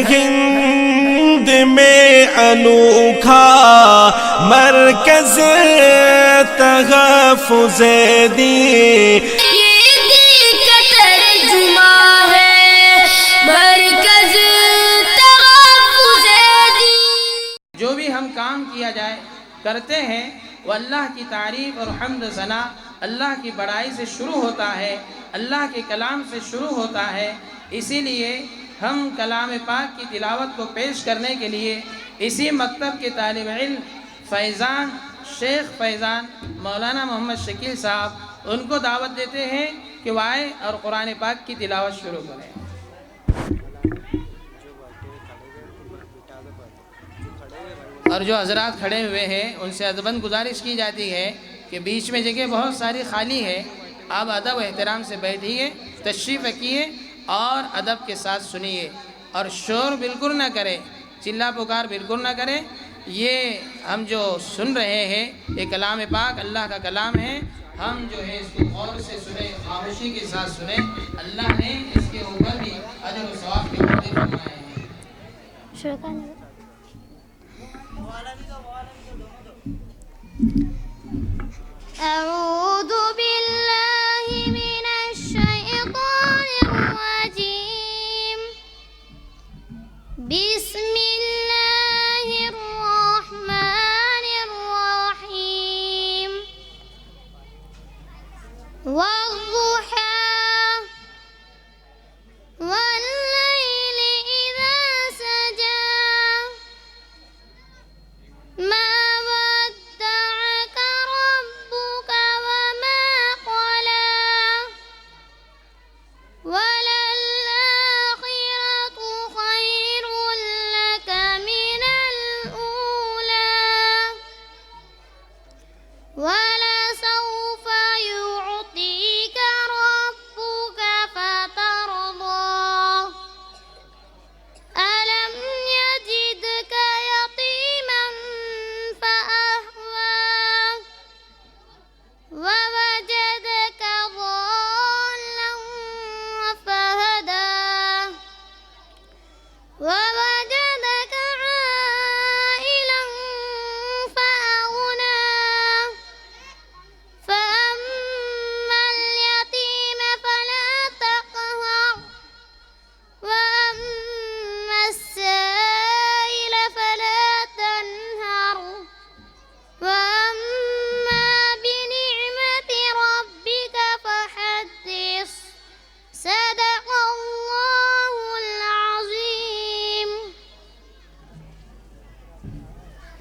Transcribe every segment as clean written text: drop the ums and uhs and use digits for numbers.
ہند میں انوکھا مرکز تحفظ دین، یہ دل کا ترجمہ ہے مرکز تحفظ دین۔ جو بھی ہم کام کیا جائے کرتے ہیں وہ اللہ کی تعریف اور حمد و ثنا، اللہ کی بڑائی سے شروع ہوتا ہے، اللہ کے کلام سے شروع ہوتا ہے۔ اسی لیے ہم کلام پاک کی تلاوت کو پیش کرنے کے لیے اسی مکتب کے طالب علم فیضان، شیخ فیضان مولانا محمد شکیل صاحب، ان کو دعوت دیتے ہیں کہ وہ آئے اور قرآن پاک کی تلاوت شروع کریں۔ اور جو حضرات کھڑے ہوئے ہیں ان سے ادباً گزارش کی جاتی ہے کہ بیچ میں جگہ بہت ساری خالی ہے، آپ ادب و احترام سے بیٹھیے، تشریف رکھیے اور ادب کے ساتھ سنیے، اور شور بالکل نہ کریں، چلا پکار بالکل نہ کریں۔ یہ ہم جو سن رہے ہیں یہ کلام پاک اللہ کا کلام ہے، ہم جو ہے اس کو غور سے سنیں، خاموشی کے ساتھ سنیں۔ اللہ نے اس کے اوپر بھی اجر و ثواب کے وعدے فرمائے ہیں۔ اعوذ باللہ من الشیطان الرجیم، بسم اللہ الرحمن الرحیم، والضحی واللیل اذا سجی ما ودعك ربك وما قلى وللآخرة خير لك من الأولى ولسوف يعطيك ربك فترضى ألم يجدك يتيما فأهوى ووجدك ضالا فهدى ووجدك عائلا فأغنى فأما اليتيم فلا تقهر وأما السائل فلا تنهر وأما بنعمة ربك فحدث صدق اللہ العظیم۔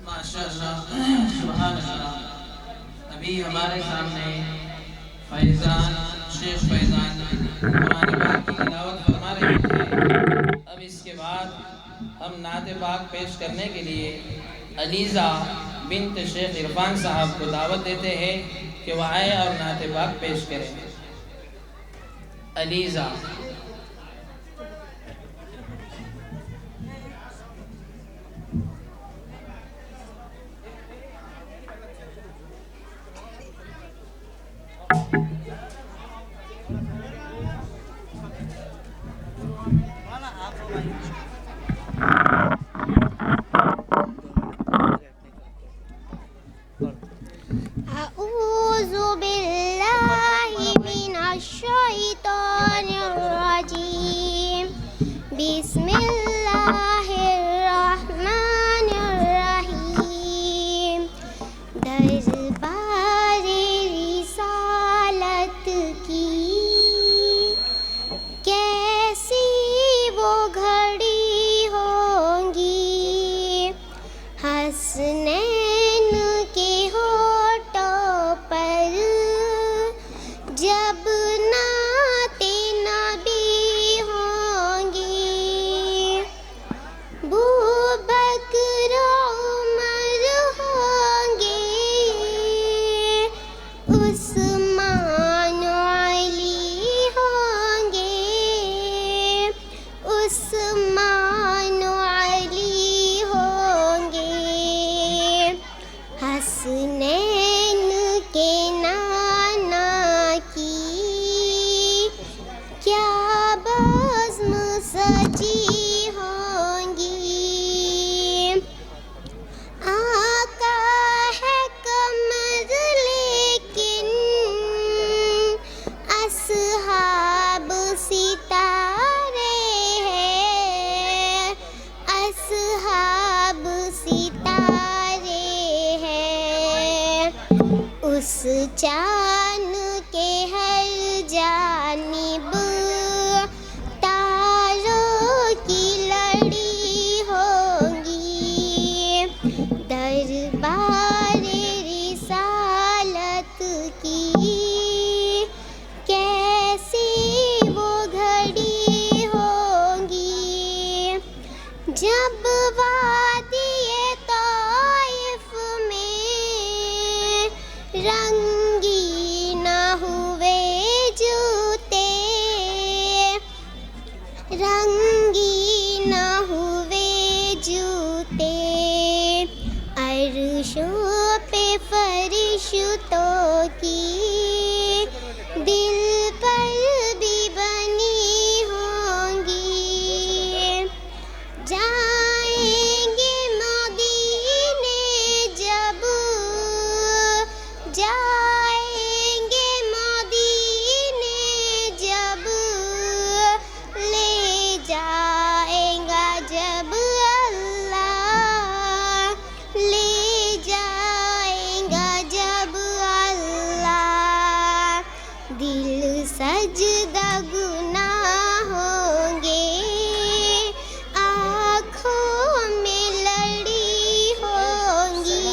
ماشاءاللہ، سبحان اللہ۔ ابھی ہمارے سامنے فیضان، شیخ فیضان قرآن پاک کی تلاوت فرما رہے تھے۔ اب اس کے بعد ہم نعت پاک پیش کرنے کے لیے علیزہ بنت شیخ عرفان صاحب کو دعوت دیتے ہیں کہ وہ آئے اور نعت پاک پیش کریں۔ علیزہ اعوذ باللہ من الشیطان الرجیم، بسم اللہ الرحمن الرحیم۔ دربار رسالت کی کیسی وہ گھڑی ہوگی، حسنین کے ہونٹوں پر جب نعت نبی ہوں گی، بکر عمر ہوں گے، عثمان علی ہوں گے، عثمان علی ہوں گے، حسنین کے نانا کی کیا بزم سجی ہوں उस चाँद के हर जानिब तारों की लड़ी होंगी, दरबार रिसालत की कैसी वो घड़ी होंगी, जब वादिए तौइफ में रंगी न हुए जूते, रंगी न हुए जूते, अर्शों पे फरिश्तों की दिल पर भी बनी होंगी, जाएंगे मदीने जब, जाएंगे मदीने जब, ले जाएगा जब अल्लाह, ले जाएगा जब अल्लाह, दिल सजदा गुनाह होंगे, आँखों में लड़ी होंगी,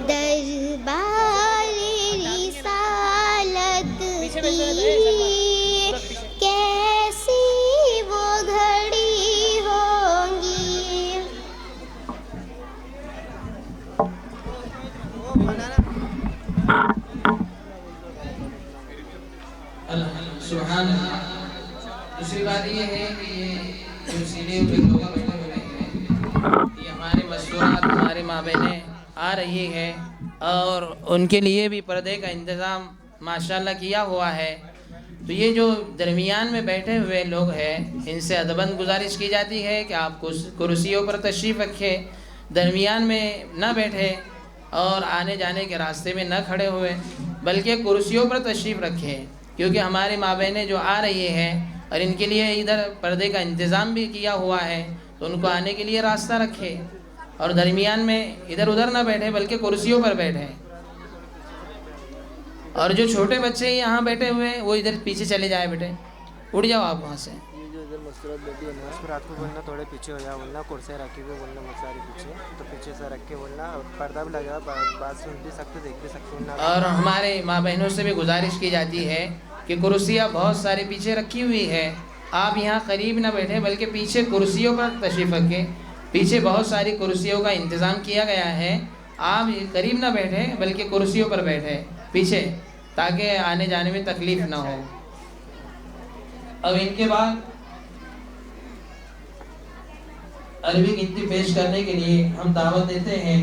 दरबार रिसालत की कैसी वो घड़ी होंगी। सुभान अल्लाह। दूसरी बात ये है कि ये जो सीढ़ी पे लोग बैठे हुए हैं, ये हमारे मस्तूरात हमारे माँ बहनें आ रही है और उनके लिए भी पर्दे का इंतज़ाम माशाल्लाह किया हुआ है। तो ये जो दरमियान में बैठे हुए लोग हैं, इनसे अदबन गुजारिश की जाती है कि आप कुर्सियों पर तशरीफ़ रखें, दरमियान में न बैठे और आने जाने के रास्ते में न खड़े हुए, बल्कि कुर्सियों पर तशरीफ़ रखें, क्योंकि हमारी माँ बहनें जो आ रही हैं और इनके लिए इधर पर्दे का इंतज़ाम भी किया हुआ है, तो उनको आने के लिए रास्ता रखें और दरमियान में इधर उधर ना बैठे बल्कि कुर्सियों पर बैठें। और जो छोटे बच्चे यहाँ बैठे हुए हैं वो इधर पीछे चले जाए, बेटे उड़ जाओ आप वहाँ से। ये जो इधर मस्तूरात बैठी है ना, उसको रात को बोलना थोड़े पीछे हो जाओ, बोलना कुर्सियाँ रखी हुई बोलना बहुत सारी पीछे, तो पीछे से रख के बोलना, और पर्दा भी लगा, बात सुन भी सकते देख भी सकते ना। और हमारे माँ बहनों से भी गुजारिश की जाती है कि कुर्सियाँ बहुत सारी पीछे रखी हुई है, आप यहाँ करीब ना बैठे बल्कि पीछे कुर्सियों पर तशरीफ़ रखें, पीछे बहुत सारी कुर्सियों का इंतज़ाम किया गया है, आप करीब ना बैठे बल्कि कुर्सियों पर बैठे पीछे, ताकि आने जाने में तकलीफ़ ना हो। अब इनके बाद अरबी गिनती पेश करने के लिए हम दावत देते हैं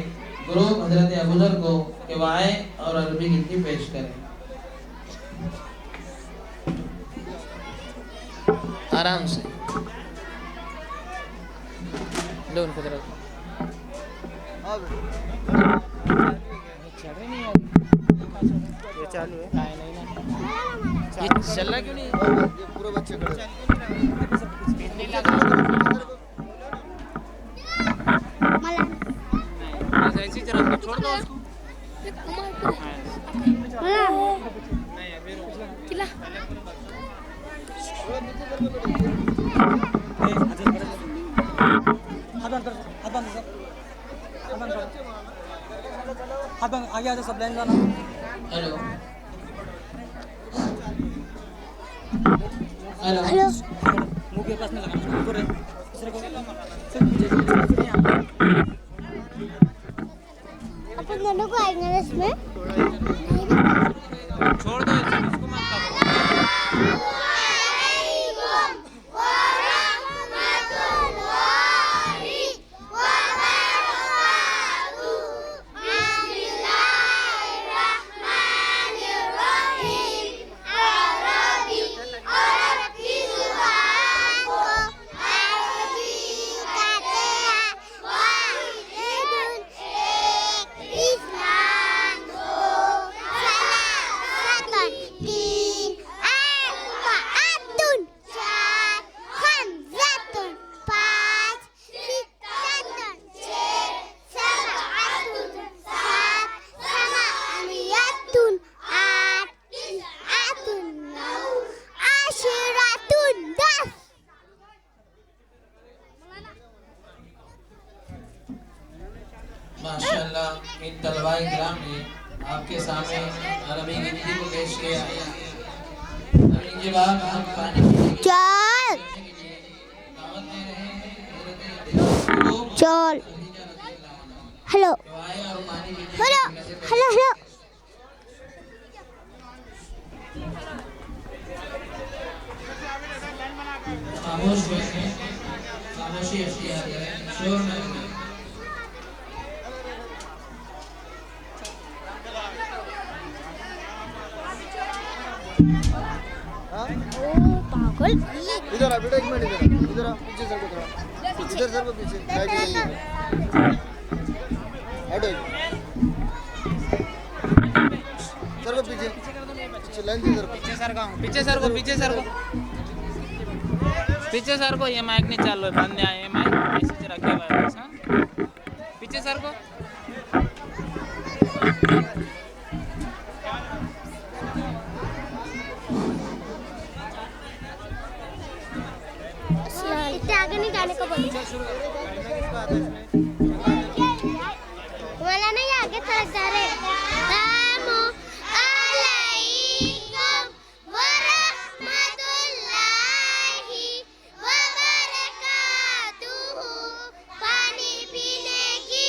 ग्रुप हज़रत अबूज़र को कि वो आए और अरबी गिनती पेश करें। आराम से लो उनको जरा। ये चालू है, ये चल रहा क्यों नहीं? ये पूरे बच्चे खड़े छोड़ दो उसको। आगे आजा सब लाइन जाना। हेलो हेलो मुंह के पास में लगाना पूरे दूसरे को अपन दोनों को आएंगे ना इसमें। छोड़ दो इसको मत करो। माशाअल्लाह इन तलबा इकराम ने आपके सामने अरबी की विधि को पेश किया। अब इनके बाद हम पानी पीने की चल दावत दे रहे हैं। चल हेलो तो आए और पानी पीने हेलो हेलो हेलो खामोश बैठे, खामोशी अख्तियार करें, शोर न करें। पागल इधर आ बेटा, एक मिनट इधर आ पीछे सर को थोड़ा इधर सर को पीछे हटो सर को पीछे लाइन दे इधर पीछे सर को पीछे सर को ये माइक नहीं चालू है, बंद है ये माइक, मैसेज रखे हुआ है बस। हाँ पीछे सर को इतने आगे नहीं जाने को बोलो वाला नहीं आगे तरफ जा रहे अस्सलामु अलैकुम व रहमतुल्लाहि व बरकातुहू। पानी पीने की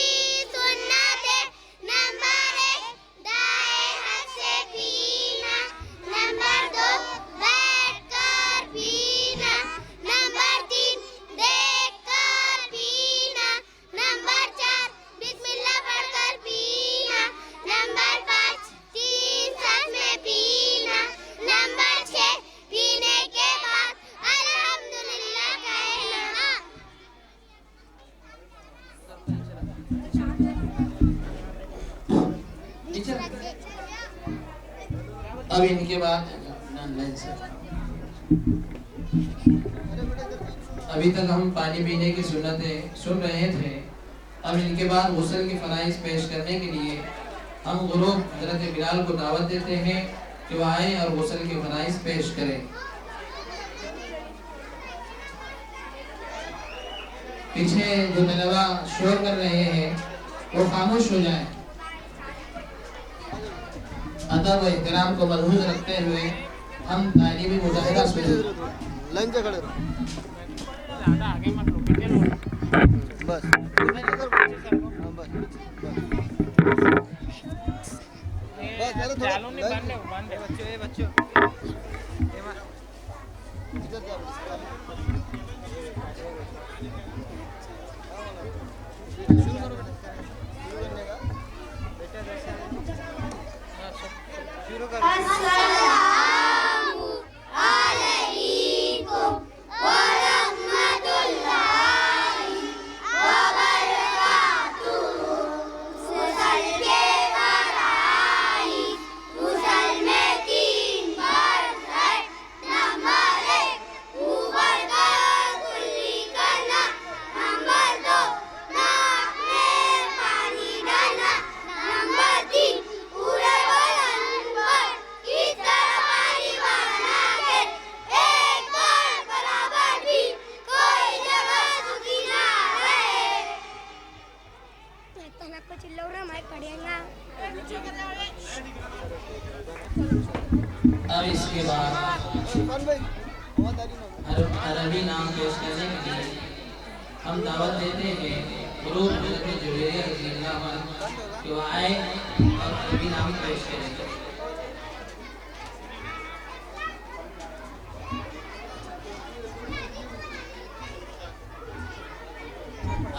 सुन्नत नंबर 1 दाएं हाथ से पीना, नंबर 2 बैठकर पीना, नंबर 3 देखकर पीना, नंबर 4 बिस्मिल्लाह पढ़कर पीना, नंबर 5 3 सांस में पीना, नंबर 6 पीने के बाद अल्हम्दुलिल्लाह कहना। अब इनके बाद अभी तक हम पानी पीने की सुन्नतें सुन रहे थे। अब इनके बाद गुस्ल की फराइज पेश करने के लिए हम गुरूब हज़रत बिलाल को दावत देते हैं कि वह आए और गुस्ल की फराइज पेश करें। पीछे जो तलबा शोर कर रहे हैं वो खामोश हो जाए। अदब व एहतराम को मलहूज रखते हुए हम तालीमी मुजाहिदा शुरू लाइन से खड़े रहो आगे मत लो, पीछे लो। बस हाँ, बस चलो थोड़ा चालू नहीं, बंद है बच्चों, ये बच्चों इधर जाओ शुरू करो बेटा, शुरू करने का बेटा जैसे शुरू करो। अस्सलामु अलैकुम व रहमतुल्लाहि व बरकातुहू। गुस्ल के फराइज़ गुस्ल में 3 फर्ज है। नंबर 1 मुंह पर कुल्ली करना, नंबर 2 नाक में पानी डालना, नंबर 3 पूरे बदन पर इस तरह पानी बना के एक बार बराबर भी कोई जगह सूखी ना रहे। को चिल्लो रहा मैं पढ़ेगा। अब इसके बाद कौन भाई बहुत आगे ना अरबी नाम पेश करने के लिए हम दावत देते हैं गुरूब हज़रत जुबैरिया रज़ियल्लाहु अन्हु कि वो आए और अरबी नाम पेश करें।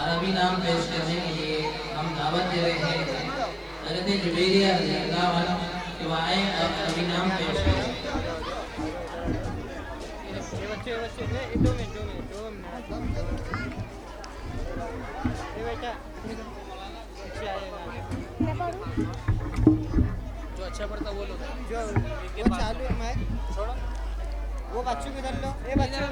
अरबी नाम पेश करने के लिए हम दावत दे रहे हैं हज़रत जुबैरिया रज़ियल्लाहु अन्हु कि वो आए और अरबी नाम पेश करें। ये बच्चे ये 2 मिनट ये बेटा पीछे आएगा। मैं पढ़ूं? जो अच्छा पढ़ता वो लो, जो वो चालू है मैं छोड़ो वो बच्चों को इधर लो, ये बच्चे इधर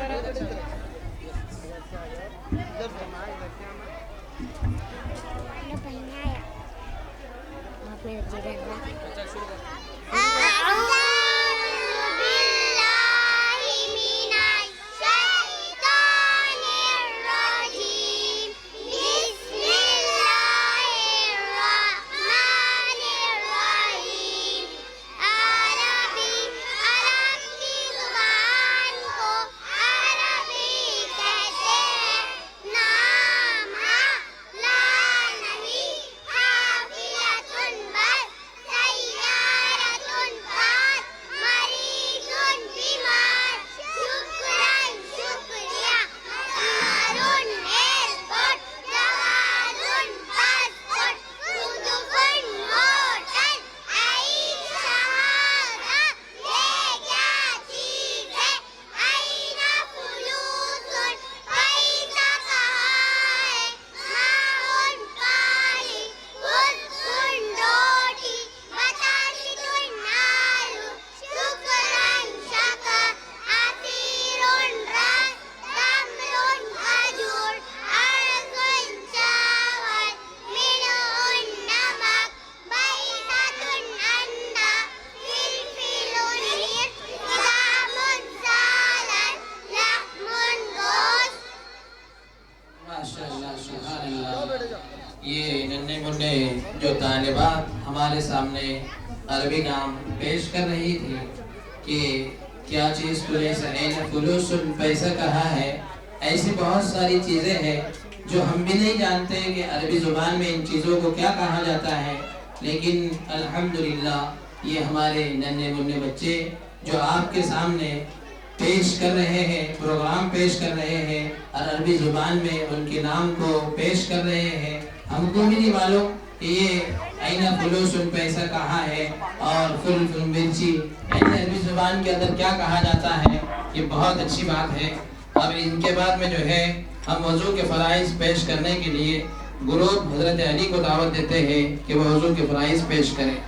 मैं पढ़ने आया। आप मेरे जीवन में अच्छा शुरू कर। बिस्मिल्लाहिर्रहमानिर्रहीम। माशाअल्लाह सुभान अल्लाह। ये नन्हे मुन्ने जो तालिबात हमारे सामने अरबी काम पेश कर रही थी कि क्या चीज़ फुलूसुन पैसा कहा है, ऐसी बहुत सारी चीज़ें हैं जो हम भी नहीं जानते कि अरबी ज़ुबान में इन चीज़ों को क्या कहा जाता है। लेकिन अल्हम्दुलिल्लाह ये हमारे नन्हे मुन्ने बच्चे जो आपके सामने पेश कर रहे हैं, प्रोग्राम पेश कर रहे हैं और अरबी ज़ुबान में उनके नाम को पेश कर रहे हैं। हमको भी नहीं मालूम कि ये आइना फुलूसुन पैसा कहाँ है और फुल फुल मिर्ची ऐसे अरबी ज़ुबान के अंदर क्या कहा जाता है। ये बहुत अच्छी बात है। अब इनके बाद में जो है हम वज़ू के फ़राइज़ पेश करने के लिए गुरूब हज़रत अली को दावत देते हैं कि वो वज़ू के फ़राइज़ पेश करें।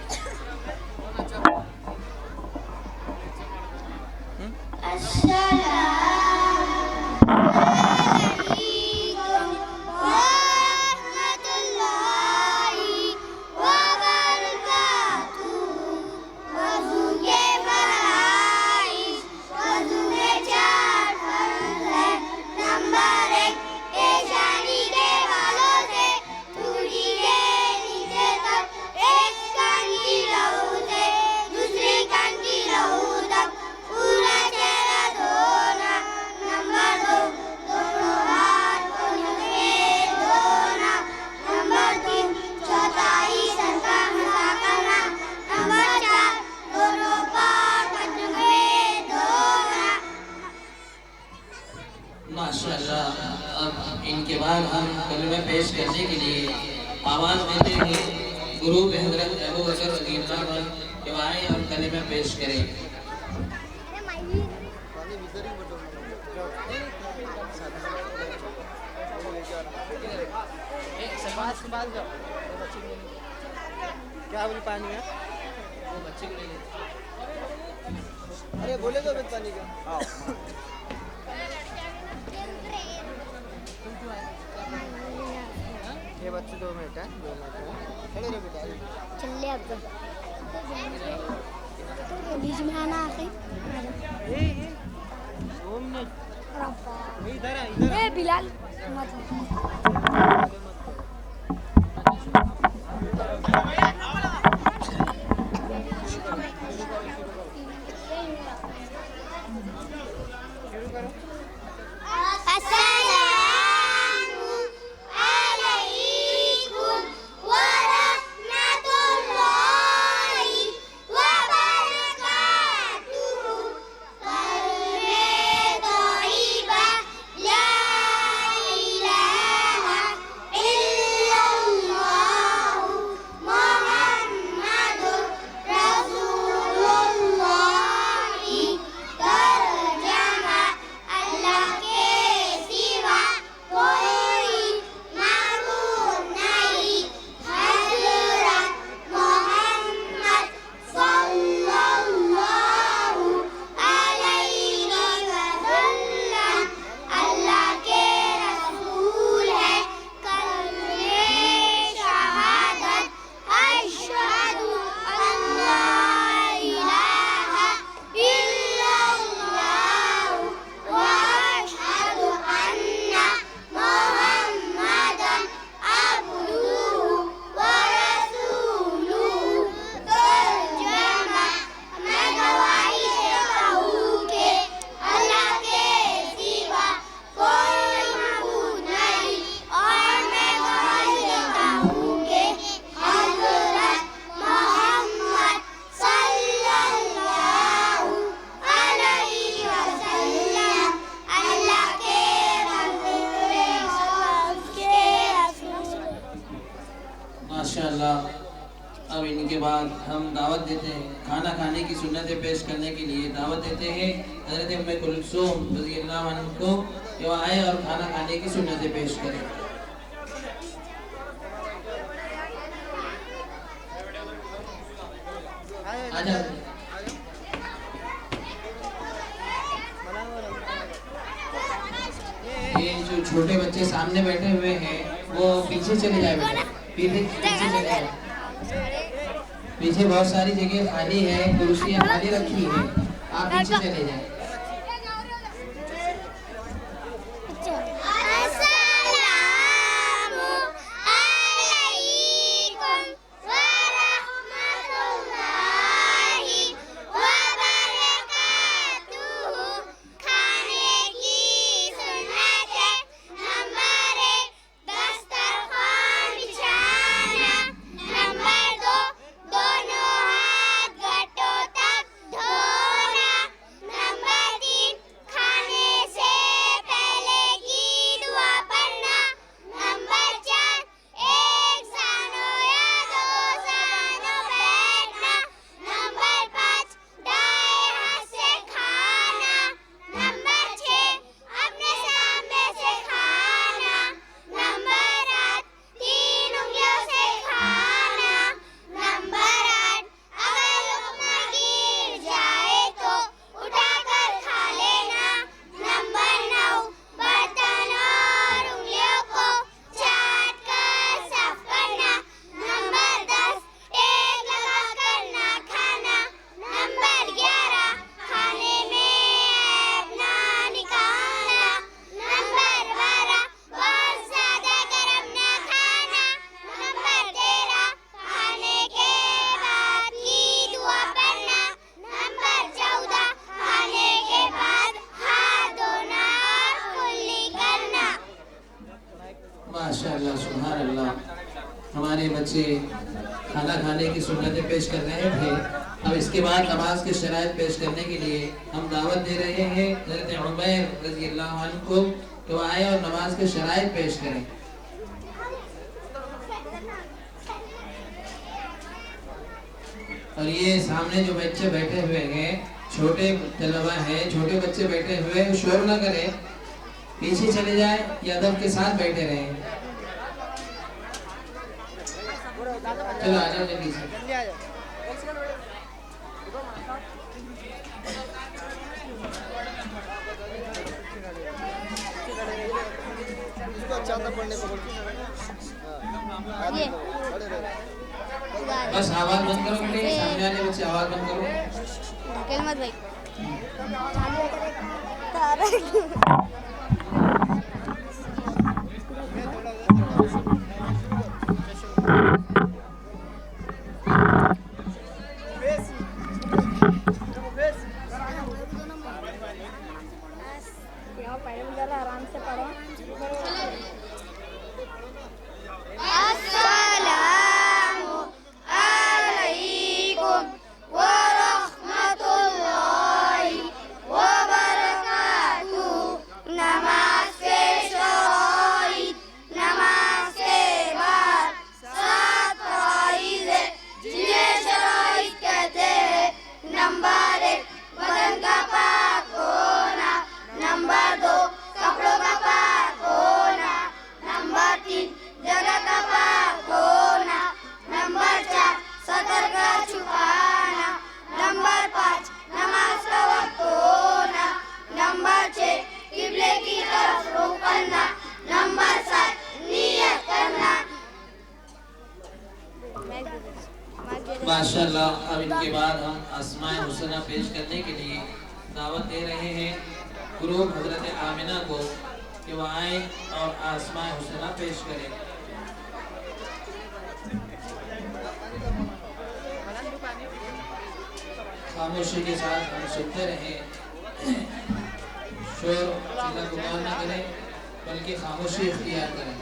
माशाअल्लाह। अब इनके बाद हम कलमा पेश करने के लिए आवाज़ देते हैं गुरु हज़रत अबू बकर रज़ियल्लाहु अन्हु कि आए और कलमा पेश करें। क्या बोली पानी है? वो बच्चे को ले लेते। अरे बोले तो पानी का। हाँ ये बच्चे 2 मिनट है, 2 मिनट है। खड़े रहो बेटा। चल ले अब तो बीच में आना आके 2 मिनट। रब्बा इधर है, इधर ए बिलाल मत शुरू करो। अब इनके बाद हम दावत देते हैं खाना खाने की सुन्नतें पेश करने के लिए दावत देते हैं हज़रत उम्मे कुलसूम रज़ियल्लाहु अन्हा को कि वो आए और खाना खाने की सुन्नतें पेश करें। आजा। ये जो छोटे बच्चे सामने बैठे हुए हैं वो पीछे चले जाए बेटा, पीछे चले जाए। पीछे बहुत सारी जगह खाली है, कुर्सियाँ खाली रखी है, आप पीछे चले जाए। माशाअल्लाह सुभान अल्लाह। हमारे बच्चे खाना खाने की सुन्नतें पेश कर रहे थे। अब इसके बाद नमाज के शराइत पेश करने के लिए हम दावत दे रहे हैं हज़रत उमैर रज़ियल्लाहु अन्हु को कि वो आए और नमाज के शराइत पेश करें। और ये सामने जो बच्चे बैठे हुए हैं, छोटे तलबा हैं, छोटे बच्चे बैठे हुए हैं, शोर ना करें, पीछे चले जाए या अदब के साथ बैठे रहें। चलो आ जाओ जल्दी से। ये बस आवाज बंद करो बेटे, सामने वाले बच्चे आवाज बंद करो। धकेल मत भाई। आराम से पढ़ो। अस्सलामु अलैकुम व रहमतुल्लाहि व बरकातुहू। नमाज के शराइत, नमाज के बाद 7 फराइज़ है जिन्हें शराइत कहते हैं। नंबर 1 बदन का पाक होना, नंबर 2 कपड़ों का पाक होना, नंबर 3 जगह का पाक होना, नंबर 4 सतर का छुपाना, नंबर 5 नमाज का वक्त होना, नंबर 6 किबले की तरफ रुख करना, नंबर 7 नियत करना। माशाअल्लाह। अब इनके बाद हम अस्माए हुसना पेश करने के लिए दावत दे रहे हैं ग्रुप हजरत आमिना को कि वो आए और अस्माए हुसना पेश करें। खामोशी के साथ हम सुनते रहें, शोर चिल्ला पुकार न करें, बल्कि खामोशी इख्तियार करें।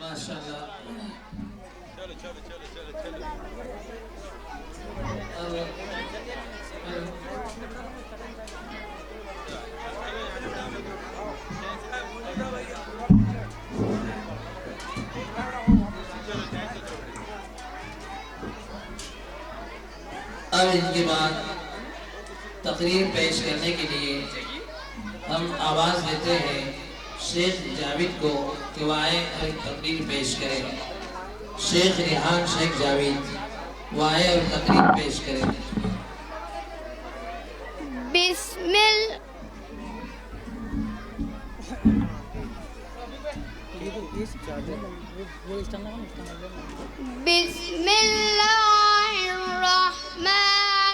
माशाअल्लाह। अब इनके बाद तकरीर पेश करने के लिए हम आवाज़ देते हैं शेख जावेद को कि वो आए और तकरीर पेश करें। शेख रिहान शेख जावेद वो आए और तकरीर पेश करें। बिस्मिल्लाहिर्रहमानिर्रहीम।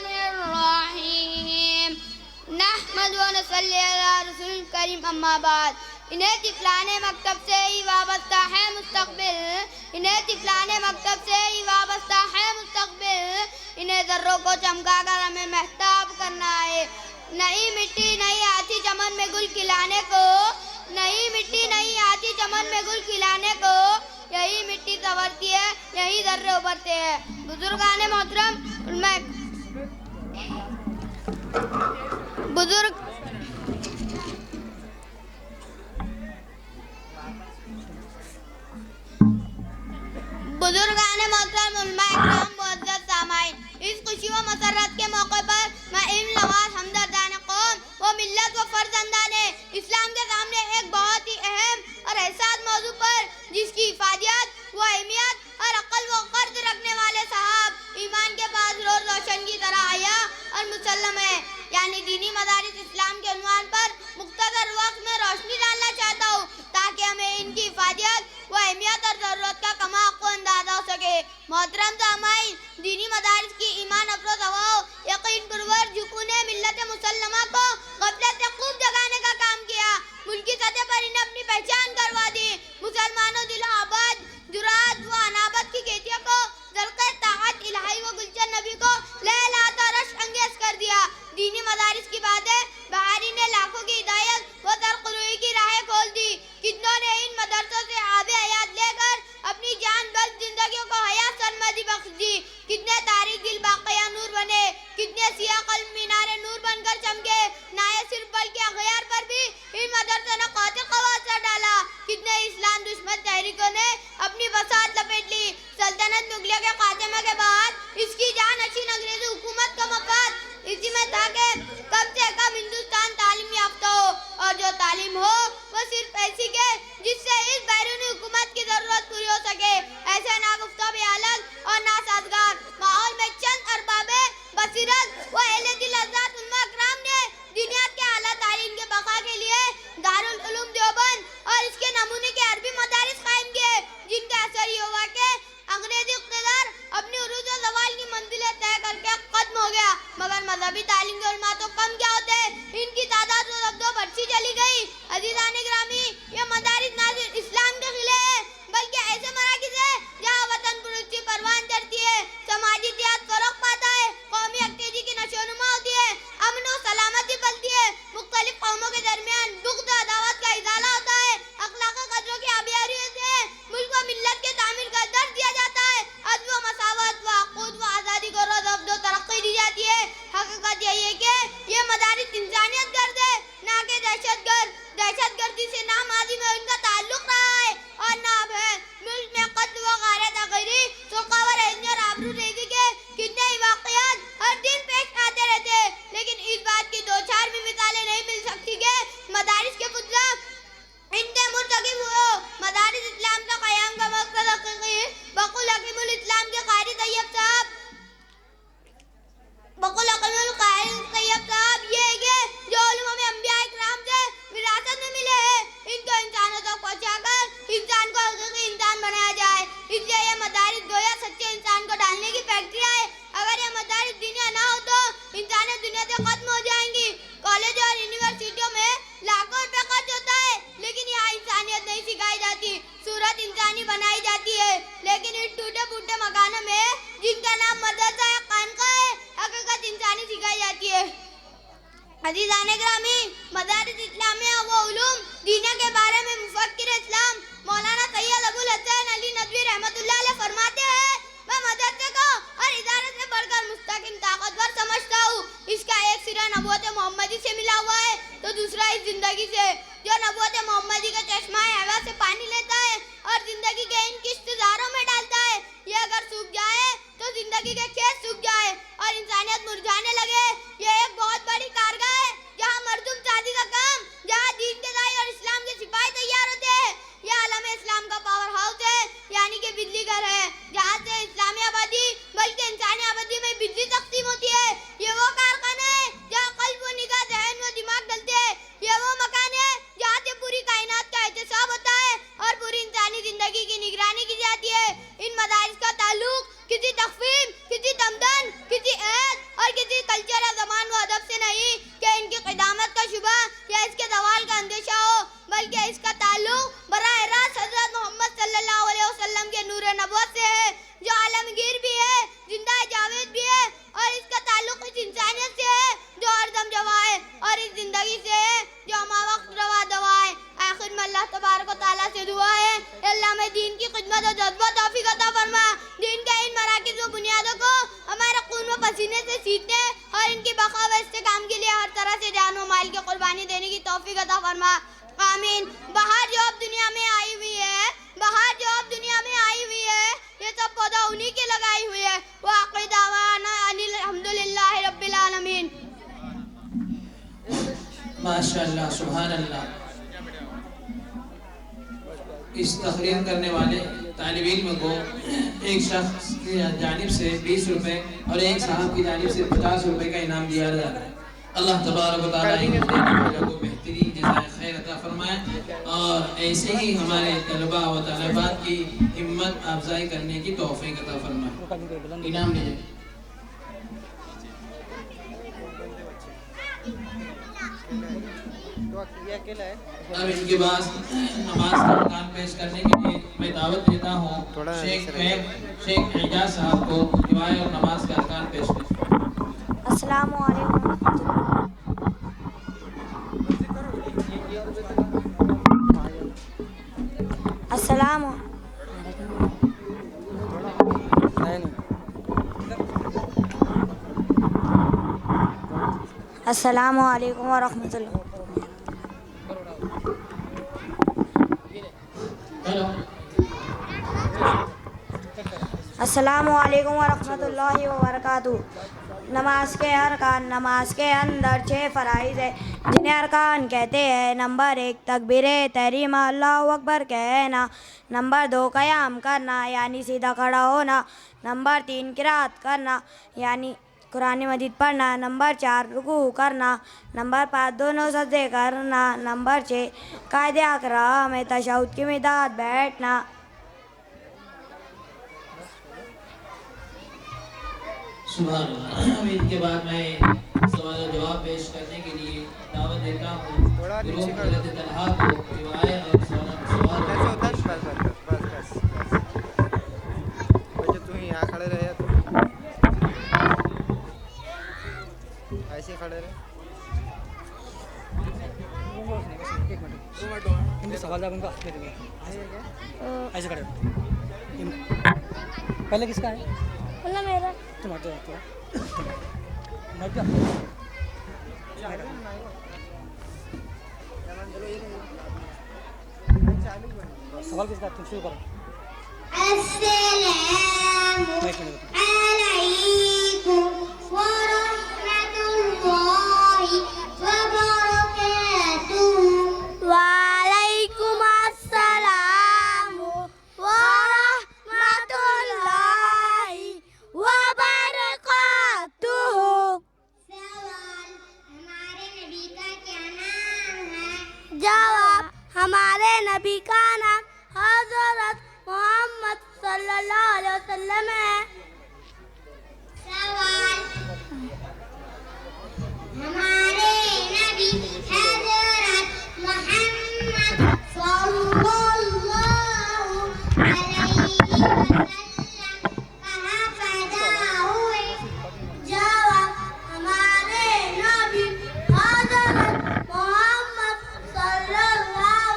کریم اما بعد انہیں طفلان مکتب سے ہی وابستہ ہے مستقبل انہیں طفلان مکتب سے ہی وابستہ ہے مستقبل انہیں ذروں کو چمکا کر ہمیں محتاب کرنا ہے نئی مٹی نہیں آتی چمن میں گل کھلانے کو نئی مٹی نہیں آتی چمن میں گل کھلانے کو یہی مٹی سنورتی ہے یہی ذرے ابھرتے ہیں بزرگان محترم بزرگان محترم علماء اکرام معزز سامعین اس خوشی و مسرت کے موقع پر میں علم نواز ہمدردان قوم و ملت و فرزندان اسلام کے سامنے ایک بہت ہی اہم اور حساس موضوع پر جس کی افادیت و اہمیت اور عقل و قرض رکھنے والے صاحب ایمان کے پاس روز روشن کی طرح حیا اور مسلم ہے یعنی دینی مدارس اسلام کے عنوان پر مختصر وقت میں روشنی ڈالنا چاہتا ہوں تاکہ ہمیں ان کی افادیت و اہمیت اور ضرورت کا کما کو اندازہ ہو سکے محترم سامعین دینی مدارس کی ایمان افروز ہواؤں یقین پرور جھکو نے ملت مسلمہ کو غفلت سے خوب جگانے کا کام کیا ملکی سطح پر انہیں اپنی پہچان کروا دی مسلمانوں دلوں آباد جرات و انابت کی کھیتیوں کو ذلقِ طاعت الہی و گلشن نبی کو لہلاتا رش انگیز کر دیا دینی مدارس کی باتیں بہاری نے لاکھوں کی ہدایت و ترقروئی کی راہیں کھول دی کتنوں نے ان مدرسوں سے آب حیات لے کر اپنی جان بلد زندگیوں کو حیات سرمدی بخش دی کتنے تاریخ دل باقیہ نور بنے کتنے سیاہ قلب مینار نور بن کر چمکے نہ صرف بلکہ اغیار پر بھی ان مدرسوں نے قاتل قواصر ڈالا کتنے اسلام دشمن تحریکوں نے اپنی بساط لپیٹ لی سلطنت مغلیہ کے خاتمے کے بعد اس کی جان نشین انگریزی حکومت کا مفاد اسی میں تھا کہ کم سے کم ہندوستان تعلیم یافتہ ہو اور جو تعلیم ہو وہ صرف ایسی کہ جس سے اس بیرونی حکومت کی ضرورت پوری ہو سکے ایسے ناگفتہ بیالت اور ناسازگار ماحول میں چند ارباب بصیرت و اہل دل حضرات علماء اکرام نے دنیا کے اعلیٰ تعلیم کے بقا کے لیے دارالعلوم دیوبند اور اس کے نمونے کے عربی مدارس قائم کیے جن کا اثر یہ ہوا کہ انگریزی اقتدار اپنی عروج و زوال کی منزلیں طے کر کے ختم ہو گیا مگر مذہبی تعلیم کے علماء تو کم کیا ہوتے ان کی تعداد و ضبط بڑھتی چلی گئی عزیزان گرامی یہ مدارس نہ صرف اسلام کے خلے ہیں بلکہ ایسے مراکز ہیں جہاں وطن پرستی پروان چڑھتی ہے سماجی اتحاد فروغ پاتا ہے قومی یکجہتی کی نشو و نما ہوتی ہے امن و سلامتی پلتی ہے مختلف قوموں کے درمیان بغض و عداوت کا ازالہ ہوتا ہے اخلاق قدروں کی آبیاری ہوتی ہے ملک و ملت کے تعمیر کا درس دیا جاتا ہے عدل و مساوات و حقوق و آزادی کو روز افزوں و ترقی دی جاتی ہے حقیقت یہی ہے کہ یہ مدارس انسانیت گرد ہے نہ کہ دہشت گردی سے نہ ماضی میں ان کا تعلق رہا ہے اور نہ اب ہے ملک میں قتل و غارت تغیری سوقاور ریزی اور آبرو ریزی کے کتنے ہی واقعات ہر دن پیش آتے رہتے ہیں لیکن اس بات کی دو چار بھی مثالیں نہیں مل سکتی کہ مدارس کے فضلہ ان کے مرتکب ہو مدارس اسلام کا قیام کا مقصد حقیقی بقول حکیم الاسلام کے قاری طیب صاحب یہ ہے کہ جو علوم ہمیں انبیاء اکرام سے وراثت میں ملے ہیں ان کو انسانوں تک پہنچا کر انسان کو حقیقی انسان بنایا جائے اس لیے یہ مدارس گویا سچے انسان کو ڈالنے کی فیکٹریاں ہے اگر یہ مدارس دنیا نہ ہو تو انسانیت دنیا سے ختم ہو جائیں گی کالج اور یونیورسٹیوں میں لاکھوں روپے خرچ ہوتا ہے لیکن یہاں انسانیت نہیں سکھائی جاتی صورت انسانی بنائی جاتی ہے لیکن ان ٹوٹے پھوٹے مکانوں میں جن کا نام مدرسہ یا خانقاہ ہے حقیقت انسانی سکھائی جاتی ہے عزیزان گرامی مدارس اسلامیہ و علوم دینہ کے بارے میں مفکر اسلام مولانا سید ابو الحسن علی ندوی رحمۃ اللہ علیہ فرماتے ہیں میں مدرسے کو اور ادارے سے بڑھ کر مستقیم طاقتور سمجھتا ہوں اس کا ایک سرا نبوت محمدی سے ملا ہوا ہے تو دوسرا اس زندگی سے جو نبوت محمدی کا چشمہ ہوا سے پانی لیتا ہے اور زندگی کے ان کشتزاروں میں ڈالتا ہے یہ اگر سوکھ جائے تو زندگی کے کھیت سوکھ جائے اور انسانیت مرجھانے لگے یہ ایک بہت بڑی کارگاہ ہے جہاں مردم شادی کا کام جہاں دین کے دائی اور اسلام کے سپاہی تیار ہوتے ہیں یہ عالم اسلام کا پاور ہاؤس ہے یعنی کہ بجلی گھر ہے جہاں سے اسلامی آبادی بلکہ انسانی آبادی میں بجلی تقسیم ہوتی ہے یہ وہ کارخانہ ہے جہاں قلب و نگاہ ذہن و دماغ ڈلتے ہیں یہ وہ مکان ہے جہاں سے پوری کائنات کا احتساب ہوتا ہے اور پوری سیکھتے ہیں اور ان کی بقا و استحکام کے لیے ہر طرح سے جان و مال کی قربانی دینے کی توفیق عطا فرما. آمین. بہار جو اب دنیا میں آئی ہوئی ہے، بہار جو اب دنیا میں آئی ہوئی ہے، یہ سب پودا انہی کی لگائی ہوئی ہے. وآخر دعوانا ان الحمدللہ رب العالمین. ماشاءاللہ، سبحان اللہ. اس تقریر کرنے والے طالب علم کو ایک شخص کی جانب سے 20 روپے اور ایک صاحب کی جانب سے 50 روپے کا انعام دیا جاتا ہے. اللہ تبارک و تعالیٰ ان کو بہترین جزائے خیر عطا فرمائے اور ایسے ہی ہمارے طلباء و طالبات کی ہمت افزائی کرنے کی توفیق عطا فرمائے. انعام لیجیے. اب ان کے بعد نماز کا ارکان پیش کرنے کے لیے میں دعوت دیتا ہوں شیخ اعجاز صاحب کو دعائے اور نماز کا ارکان پیش کریں. السلام علیکم السلام علیکم ورحمۃ اللہ. السلام علیکم ورحمۃ اللہ وبرکاتہ. نماز کے ارکان. نماز کے اندر 6 فرائض ہیں جنہیں ارکان کہتے ہیں. نمبر 1 تکبیر تحریمہ اللہ اکبر کہنا. نمبر 2 قیام کرنا یعنی سیدھا کھڑا ہونا. نمبر 3 قرات کرنا یعنی قرآن مجید پڑھنا. نمبر 4 رکوع کرنا. نمبر 5 دونوں سجدے کرنا. نمبر 6 قاعدے اقرا میں تشہد کی مداد بیٹھنا. سبحان اللہ. اب ان کے بعد میں سوال و جواب پیش کرنے کے لیے دعوت دیتا ہوں گروہ حضرت طلحہ کو روایت اور سوال تو یہاں کھڑے رہے تو ایسے کھڑے رہے. سوال جواب ان کا ایسے کھڑے. پہلے کس کا ہے؟ میرا. تمہارا سوال کس کا؟ تم شروع کرو. السلام علیکم ورحمۃ اللہ وبرکاتہ. وعلیکم السلام ورحمۃ اللہ وبرکاتہ. سوال ہمارے نبی کا کیا نام ہے؟ جواب ہمارے نبی کا نام حضرت محمد صلی اللہ علیہ وسلم ہے. سوال ہمارے نبی حضرت محمد صلی اللہ علیہ وسلم کہاں پیدا ہوئے؟ جواب ہمارے نبی حضرت محمد صلی اللہ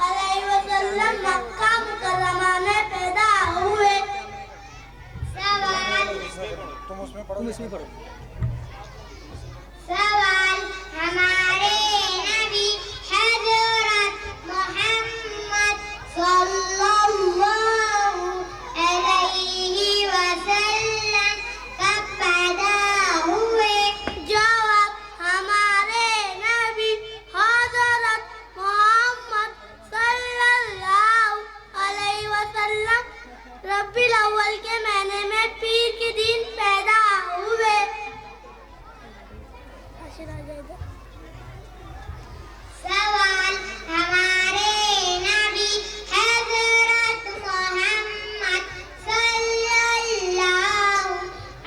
علیہ وسلم مکہ مکرمہ میں پیدا ہوئے. سوال تم اس میں پڑھو. سوال ہمارے نبی حضرت محمد صلی اللہ علیہ وسلم کب پیدا ہوئے؟ جواب ہمارے نبی حضرت محمد صلی اللہ علیہ وسلم ربیع الاول کے مہینے میں پیر کے دن پیدا ہوئے. سوال ہمارے نبی حضرت محمد صلی اللہ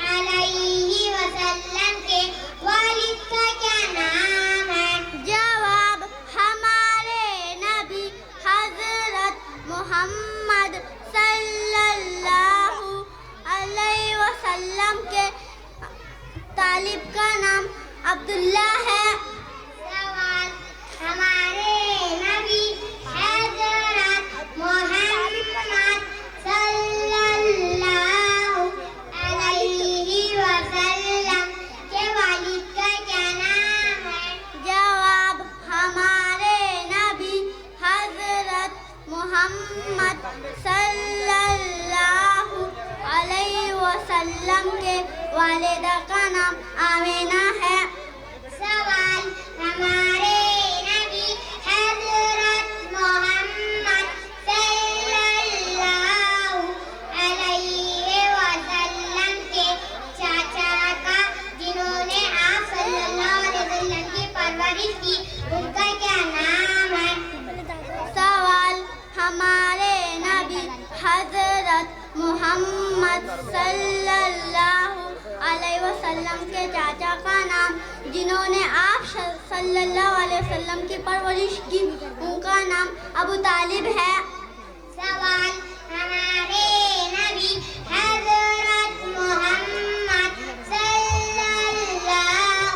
علیہ وسلم کے والد کا کیا نام ہے؟ جواب ہمارے نبی حضرت محمد صلی اللہ علیہ وسلم کے طالب کا نام عبداللہ ہے. سوال ہمارے نبی حضرت محمد صلی اللہ علیہ وسلم والدہ کا نام آمینہ ہے. سوال ہمارے نبی حضرت محمد صلی اللہ علیہ وسلم کے چاچا کا جنہوں نے آپ صلی اللہ علیہ وسلم کی پرورش کی ان کا کیا نام ہے؟ سوال ہمارے نبی حضرت محمد صلی اللہ علیہ وسلم کے چاچا کا نام جنہوں نے آپ صلی اللہ علیہ وسلم کی پرورش کی ان کا نام ابو طالب ہے. سوال ہمارے نبی حضرت محمد صلی اللہ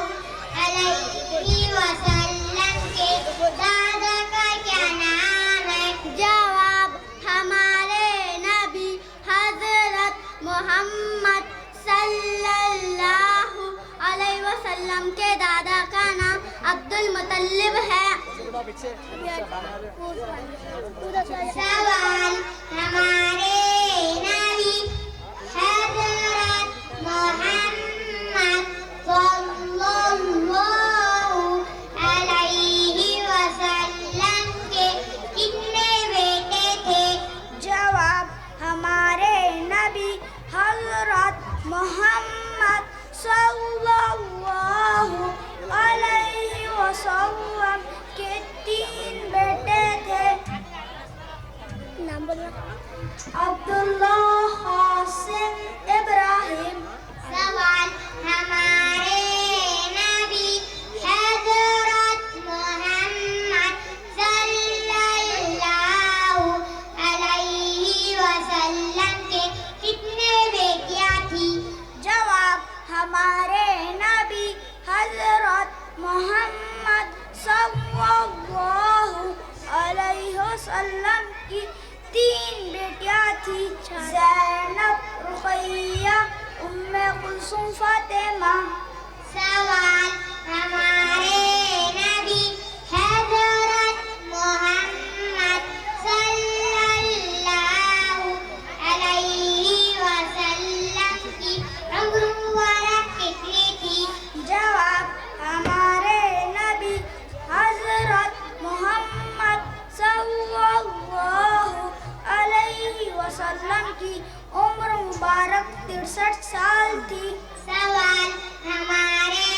علیہ وسلم کے دادا کا کیا نام ہے؟ جواب ہمارے نبی حضرت محمد صلی اللہ علیہ وسلم کے دادا کا نام عبد المطلب ہے. سوال ہمارے نبی حضرت محمد صلی اللہ علیہ وسلم کے کتنے بیٹے تھے؟ جواب ہمارے نبی حضرت محمد صلی اللہ علیہ وسلم کے 3 بیٹے تھے. عبداللہ، قاسم، ابراہیم. سوال ہمارے نبی حضرت محمد صلی اللہ علیہ وسلم کے کتنے بیٹیاں تھیں؟ جواب ہمارے نبی حضرت محمد صلی اللہ علیہ وسلم کی 3 بیٹیاں تھیں: زینب، رقیہ، ام کلثوم، فاطمہ. سوال ہمارے نبی حضرت محمد صلی اللہ علیہ وسلم کی عمر مبارک کتنی تھی؟ جواب ہمارے نبی حضرت محمد صلی اللہ علیہ وسلم کی عمر مبارک 63 سال تھی. سوال ہمارے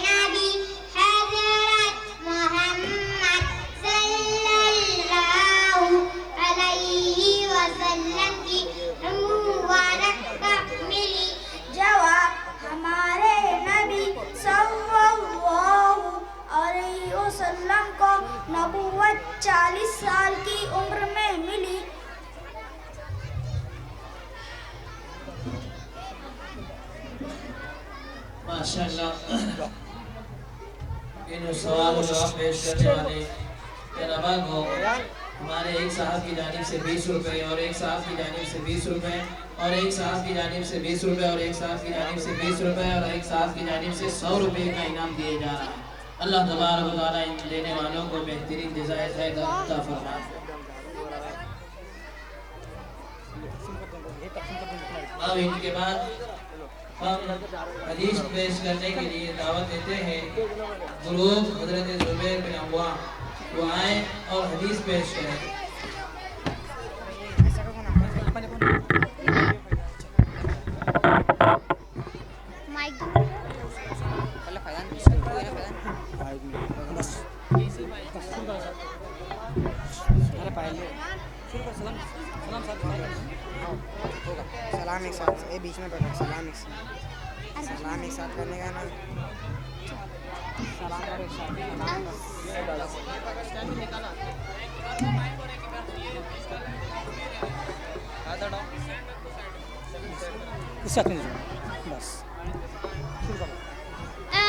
نبی حضرت محمد صلی اللہ علیہ وسلم کی عمر مبارک کب ملی؟ جواب ہمارے نبی صلی اللہ علیہ وسلم کو نبوت 40 سال کی عمر میں ملی. ماشاءاللہ ان سوال و جواب پیش کرنے والے طلباء کو ہمارے ایک صاحب کی جانب سے 20 روپے اور ایک صاحب کی جانب سے 20 روپے اور ایک صاحب کی جانب سے 20 روپے اور ایک صاحب کی جانب سے 20 روپے اور ایک صاحب کی جانب سے 100 روپے کا انعام دیے جا رہا ہے. اللہ تبارک و تعالیٰ ان دینے والوں کو بہترین جزائے خیر عطا فرمائے. اب ان کے بعد ہم حدیث پیش کرنے کے لیے دعوت دیتے ہیں گروپ حضرت زبیر بن عوام، وہ آئیں اور حدیث پیش کریں. سلام ایک ساتھ بیچ میں بیٹھا. سلام ایک ساتھ کرنے کا نا. سلام کرو ایک ساتھ. اس ساتھ میں بس.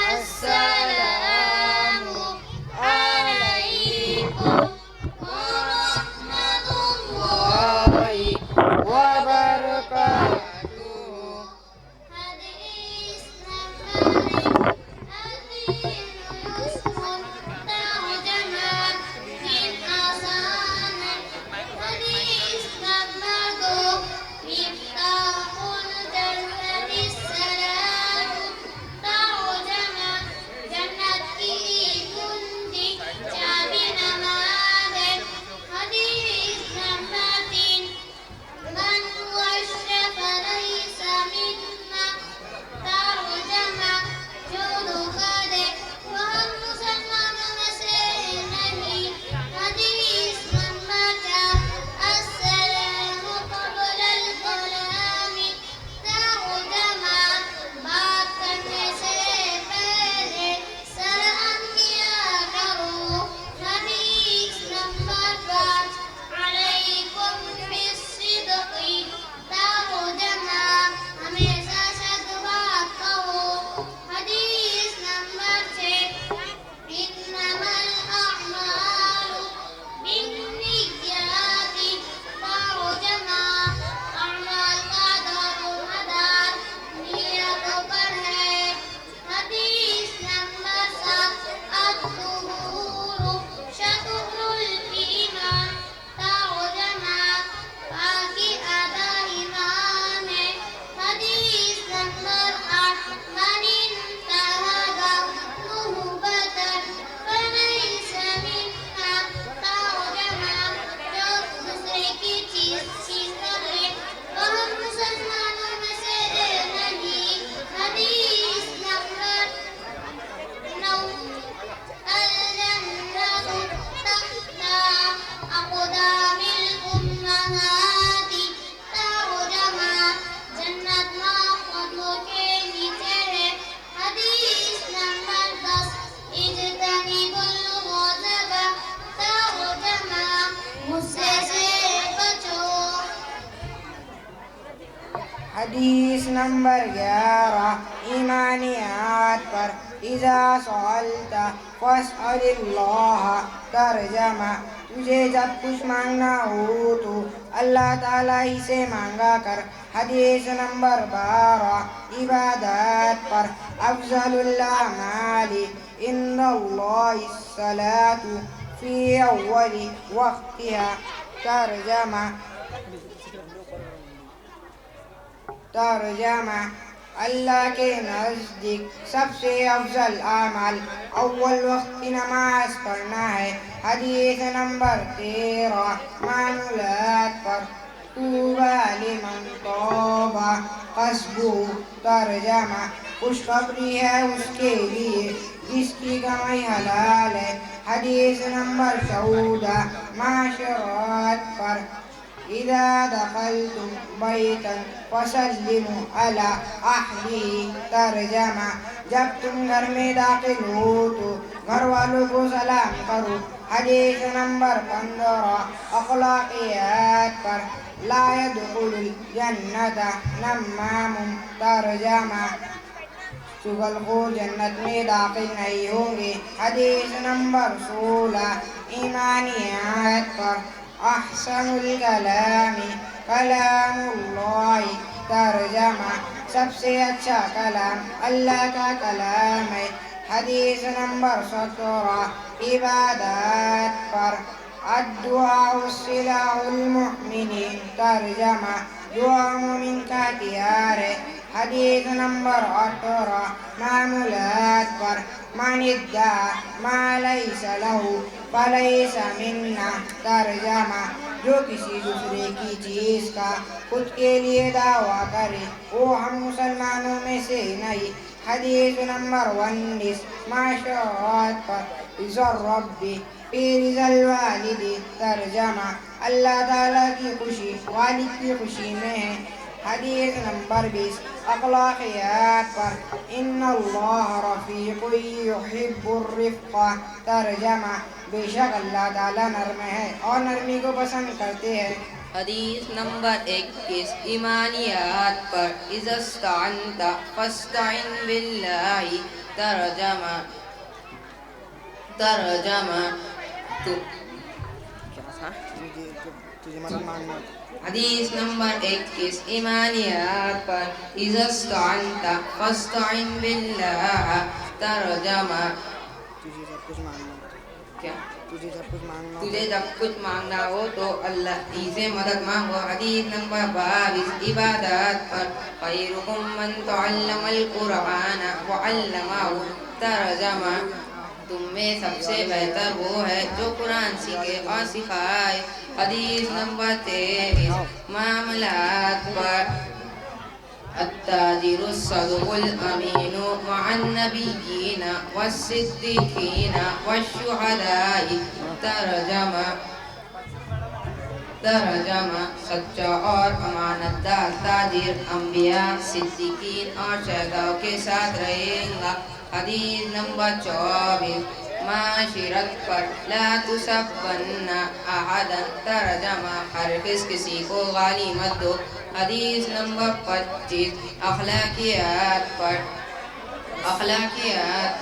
السلام علیکم ورحمۃ اللہ وبرکاتہ. حدیث نمبر حدیث نمبر 2 مفتاح الجنة السلام نمبر 11 ایمانیات پر اذا سألت فاسأل اللہ. ترجمہ: تجھے جب کچھ مانگنا ہو تو اللہ تعالیٰ ہی سے مانگا کر. حدیث نمبر 12 عبادات پر افضل الاعمال عند اللہ الصلاۃ فی اول وقتها. ترجمہ: اللہ کے نزدیک سب سے افضل اعمال اول وقت کی نماز پڑھنا ہے. حدیث نمبر 13 معمولات پر طوبی لمن طاب قصبہ. ترجمہ: خوشخبری ہے اس کے لیے جس کی کمائی حلال ہے. حدیث نمبر 14 معاشرات پر اذا دخلتم بیتا فسلموا علی اہلہ. ترجمہ: جب تم گھر میں داخل ہو تو گھر والوں کو سلام کرو. حدیث نمبر 15 اخلاقیات پر لا يدخل الجنۃ نمام. ترجمہ: چغل خور جنت میں داخل نہیں ہوں گے. حدیث نمبر 16 ایمانیات پر احسن الکلام کلام اللہ. ترجمہ: سب سے اچھا کلام اللہ کا کلام ہے. حدیث نمبر 17 عبادات پر الدعاء سلاح المؤمنین. ترجمہ: دعا مومن کا ہتھیار ہے. حدیث نمبر 18 معمولات پر من ادعى ما ليس له فليس منا. ترجمہ: جو کسی دوسرے کی چیز کا خود کے لیے دعویٰ کرے وہ ہم مسلمانوں میں سے نہیں. حدیث نمبر 19 معاشرات پر رضا الرب فی رضا الوالد. ترجمہ: اللہ تعالیٰ کی خوشی والد کی خوشی میں ہے. حدیث نمبر 20 اخلاقیات پر ان اللہ رفیق یحب الرفق. ترجمہ: بے شک اللہ تعالیٰ نرم ہے اور نرمی کو پسند کرتے ہیں. حدیث نمبر 21 ایمانیات پر اذا استعنت فاستعن باللہ. ترجمہ: تجھے مدد مانگنا. حدیث نمبر 21 ایمانیات پر اذا استعنت فاستعن باللہ. ترجمہ: تجھے جب کچھ مانگنا تجھے جب کچھ مانگنا ہو تو اللہ ہی سے مدد مانگو. حدیث نمبر 22 عبادات پر خیرکم من تعلم القرآن وعلمہ. ترجمہ: تم میں سب سے بہتر وہ ہے جو قرآن سیکھے اور سکھائے. حدیث نمبر 23 معاملات پر التاجر الصدوق الامین مع النبیین والصدیقین والشہداء. ترجمہ: سچا اور امانت دار تاجر انبیاء، صدیقین اور شہداء کے ساتھ رہے گا. حدیث نمبر 24 معاشرت پر لا تسبن احدا. ترجمہ: ہرگز کسی کو گالی مت دو. حدیث نمبر 25 اخلاقیات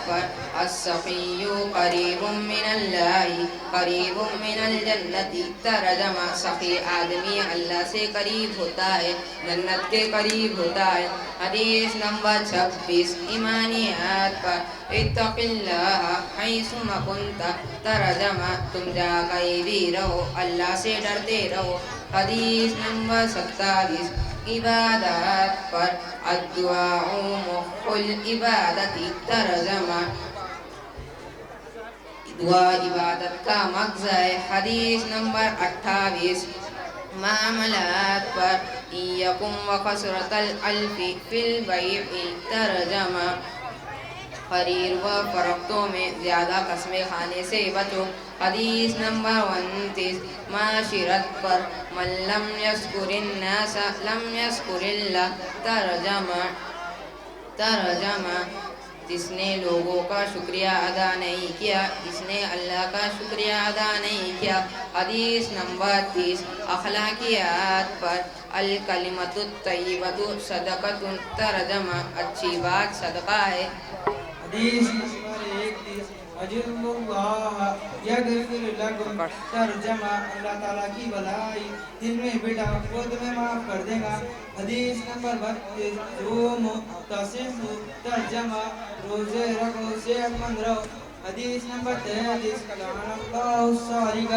پر السخی قریب من اللہ قریب من الجنت. ترجمہ: سخی آدمی اللہ سے قریب ہوتا ہے، جنت کے قریب ہوتا ہے. حدیث نمبر 26 ایمانیات پر اتق اللہ حیثما کنت. ترجمہ: تم جہاں کہیں بھی رہو اللہ سے ڈرتے رہو. حدیث نمبر 27 عبادات پر الدعاء مخ العبادت. ترجمہ: دعا عبادت کا مغز ہے. حدیث نمبر 28 معاملات پر ایکم وکثرۃ الالف فی البیع. ترجمہ: خرید و فروختوں میں زیادہ قسمیں کھانے سے بچو. حدیث نمبر 29 معاشرت پر من لم یذکر الناس لم یذکر اللہ. ترجمہ: جس نے لوگوں کا شکریہ ادا نہیں کیا اس نے اللہ کا شکریہ ادا نہیں کیا. حدیث نمبر 30 اخلاقیات پر الکلمۃ الطیبۃ صدقۃ ترجمہ اچھی بات صدقہ ہے. حدیث نمبر 31 اجر اللہ یغفر لکم ترجمہ اللہ تعالیٰ کی بھلائی دل میں بیٹا وہ تمہیں معاف کر دے گا. حدیث نمبر 32 صوم تصم ترجمہ روزے رکھو صحت مند رہو. حدیث نمبر 33 لعن اللہ السارق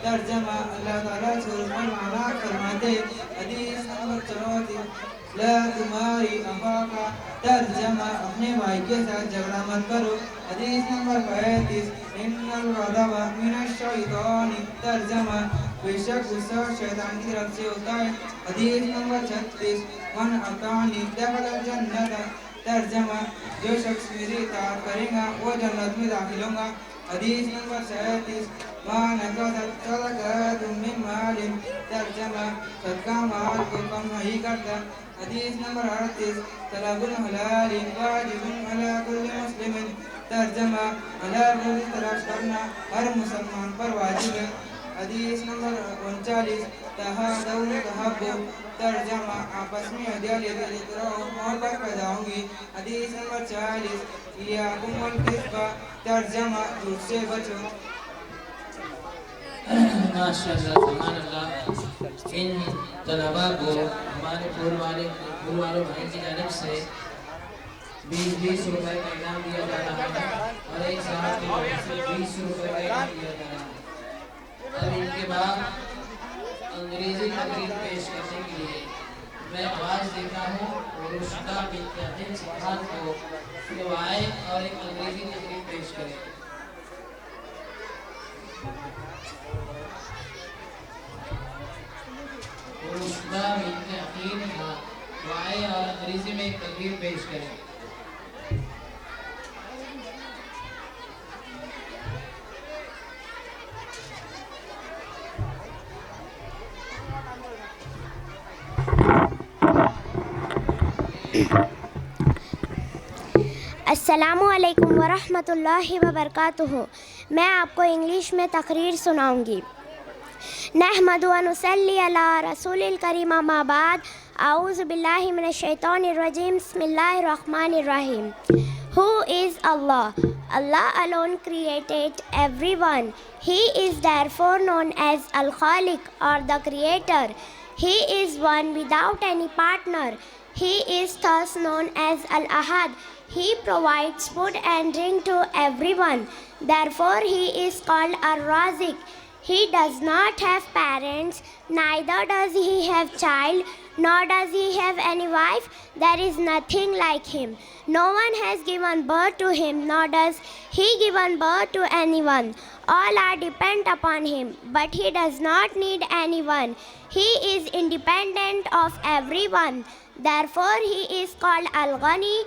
ترجمہ اللہ تعالیٰ چور پر لعنت فرماتے. حدیث نمبر 34 لا تمہاری افاقہ ترجمہ اپنے بھائی کے ساتھ جھگڑا مت کرو. حدیث نمبر 35 ان الغضب من الشیطان ترجمہ بے شک غصہ شیطان کی طرف سے ہوتا ہے. حدیث نمبر 36 من اطاعنی دخل الجنت ترجمہ جو شخص میری اطاعت کرے گا وہ جنت میں داخل ہوگا. حدیث نمبر 37 ما نقصت صدقۃ من مال ترجمہ صدقہ مال کو کم نہیں کرتا. حدیث نمبر 38 طلب الحلال واجب علی کل مسلم ترجمہ حلال رزق تلاش کرنا ہر مسلمان پر واجب ہے. حدیث نمبر 39 تہادوا تحابوا ترجمہ آپس میں ہدیہ لیتے رہو محبت پیدا ہوگی. حدیث نمبر 40 ایاکم الکذب ترجمہ جھوٹ سے بچو. ماشاءاللہ سبحان اللہ. ان طلباء کو ہمارے پور والوں بھائی کی جانب سے 20 روپے کا انعام دیا جا رہا ہے اور ایک صاحب کی جانب سے 20 روپے کا انعام دیا جا رہا ہے. اب ان کے بعد انگریزی تقریر پیش کرنے کے لیے میں آواز دیتا ہوں رشدہ بنت عقیل صاحب کو کہ وہ آئے اور ایک انگریزی تقریر پیش کریں. رشدہ بنت عقیل وہ آئے اور انگریزی میں ایک تقریر پیش کریں. السلام علیکم ورحمۃ اللہ وبرکاتہ. میں آپ کو انگلش میں تقریر سناؤں گی. نحمد و نصلی علی رسول الکریم اما بعد اعوذ باللہ من الشیطان الرجیم بسم اللہ الرحمن الرحیم. Who is Allah? Allah alone created everyone. He is therefore known as Al-Khaliq or the Creator. He is one without any partner. He is thus known as Al-Ahad. He provides food and drink to everyone. Therefore, he is called Ar-Razik. He does not have parents, neither does he have child, nor does he have any wife. There is nothing like him. No one has given birth to him, nor does he given birth to anyone. All are dependent upon him, but he does not need anyone. He is independent of everyone. Therefore, he is called Al-Ghani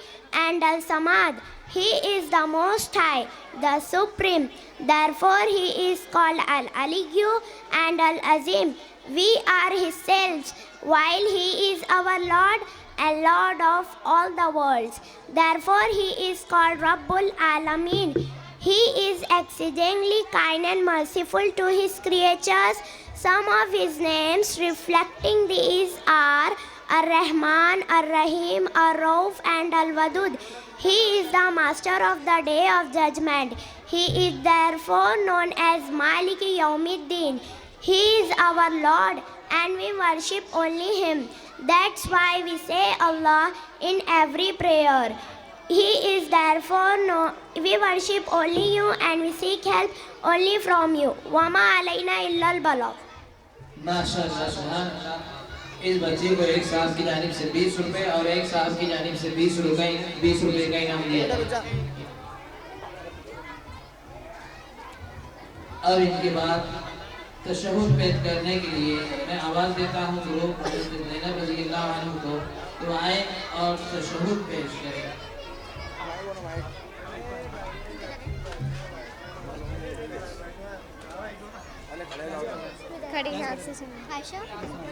and Al-Samad. He is the Most High, the Supreme. Therefore, he is called Al-Aliyyu and Al-Azim. We are his selves, while he is our Lord and Lord of all the worlds. Therefore, he is called Rabbul Alameen. He is exceedingly kind and merciful to his creatures. Some of his names reflecting these are Ar-Rahman, Ar-Rahim, Ar-Rauf and Al-Wadud. He is the master of the day of judgment. He is therefore known as Maliki Yawmiddin. He is our Lord and we worship only him. That's why we say Allah in every prayer. He is therefore we worship only you and we seek help only from you. Wama alayna illa al-balagh. ماشاءاللہ سبحان اللہ. اس بچے کو ایک صاحب کی جانب سے 20 روپے اور ایک صاحب کی جانب سے 20 روپے کا انعام دیا جاتا ہے. اور ان کے بعد تشہد پیش کرنے کے لیے میں آواز دیتا ہوں گروپ حضرت زینب رضی اللہ عنہ کو تو آئے اور تشہد پیش کریں. کھڑی ہاتھ سے سنیں. عائشہ السلام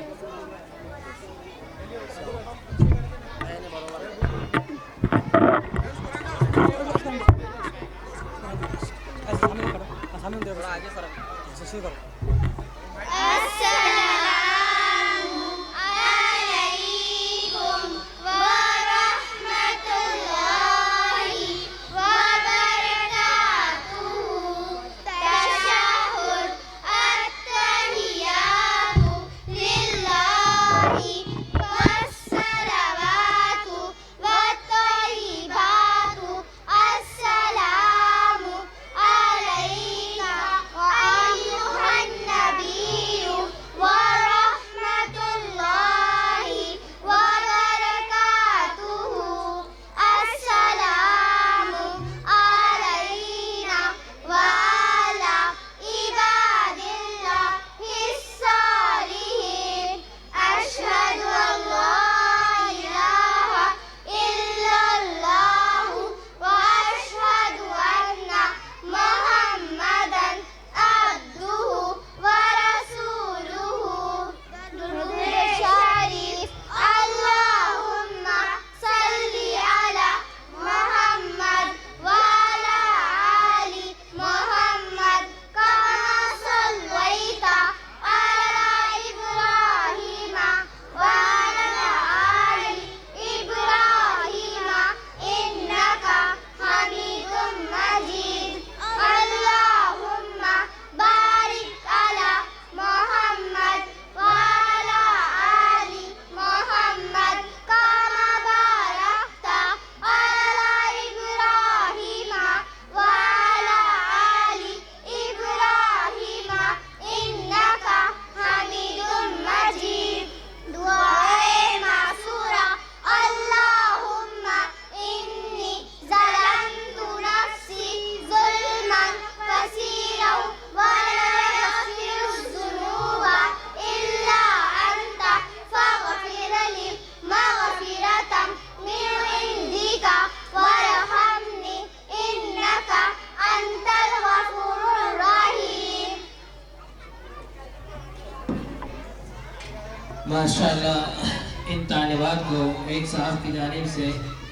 माशाअल्लाह इन तालिबात को एक साहब की जानिब से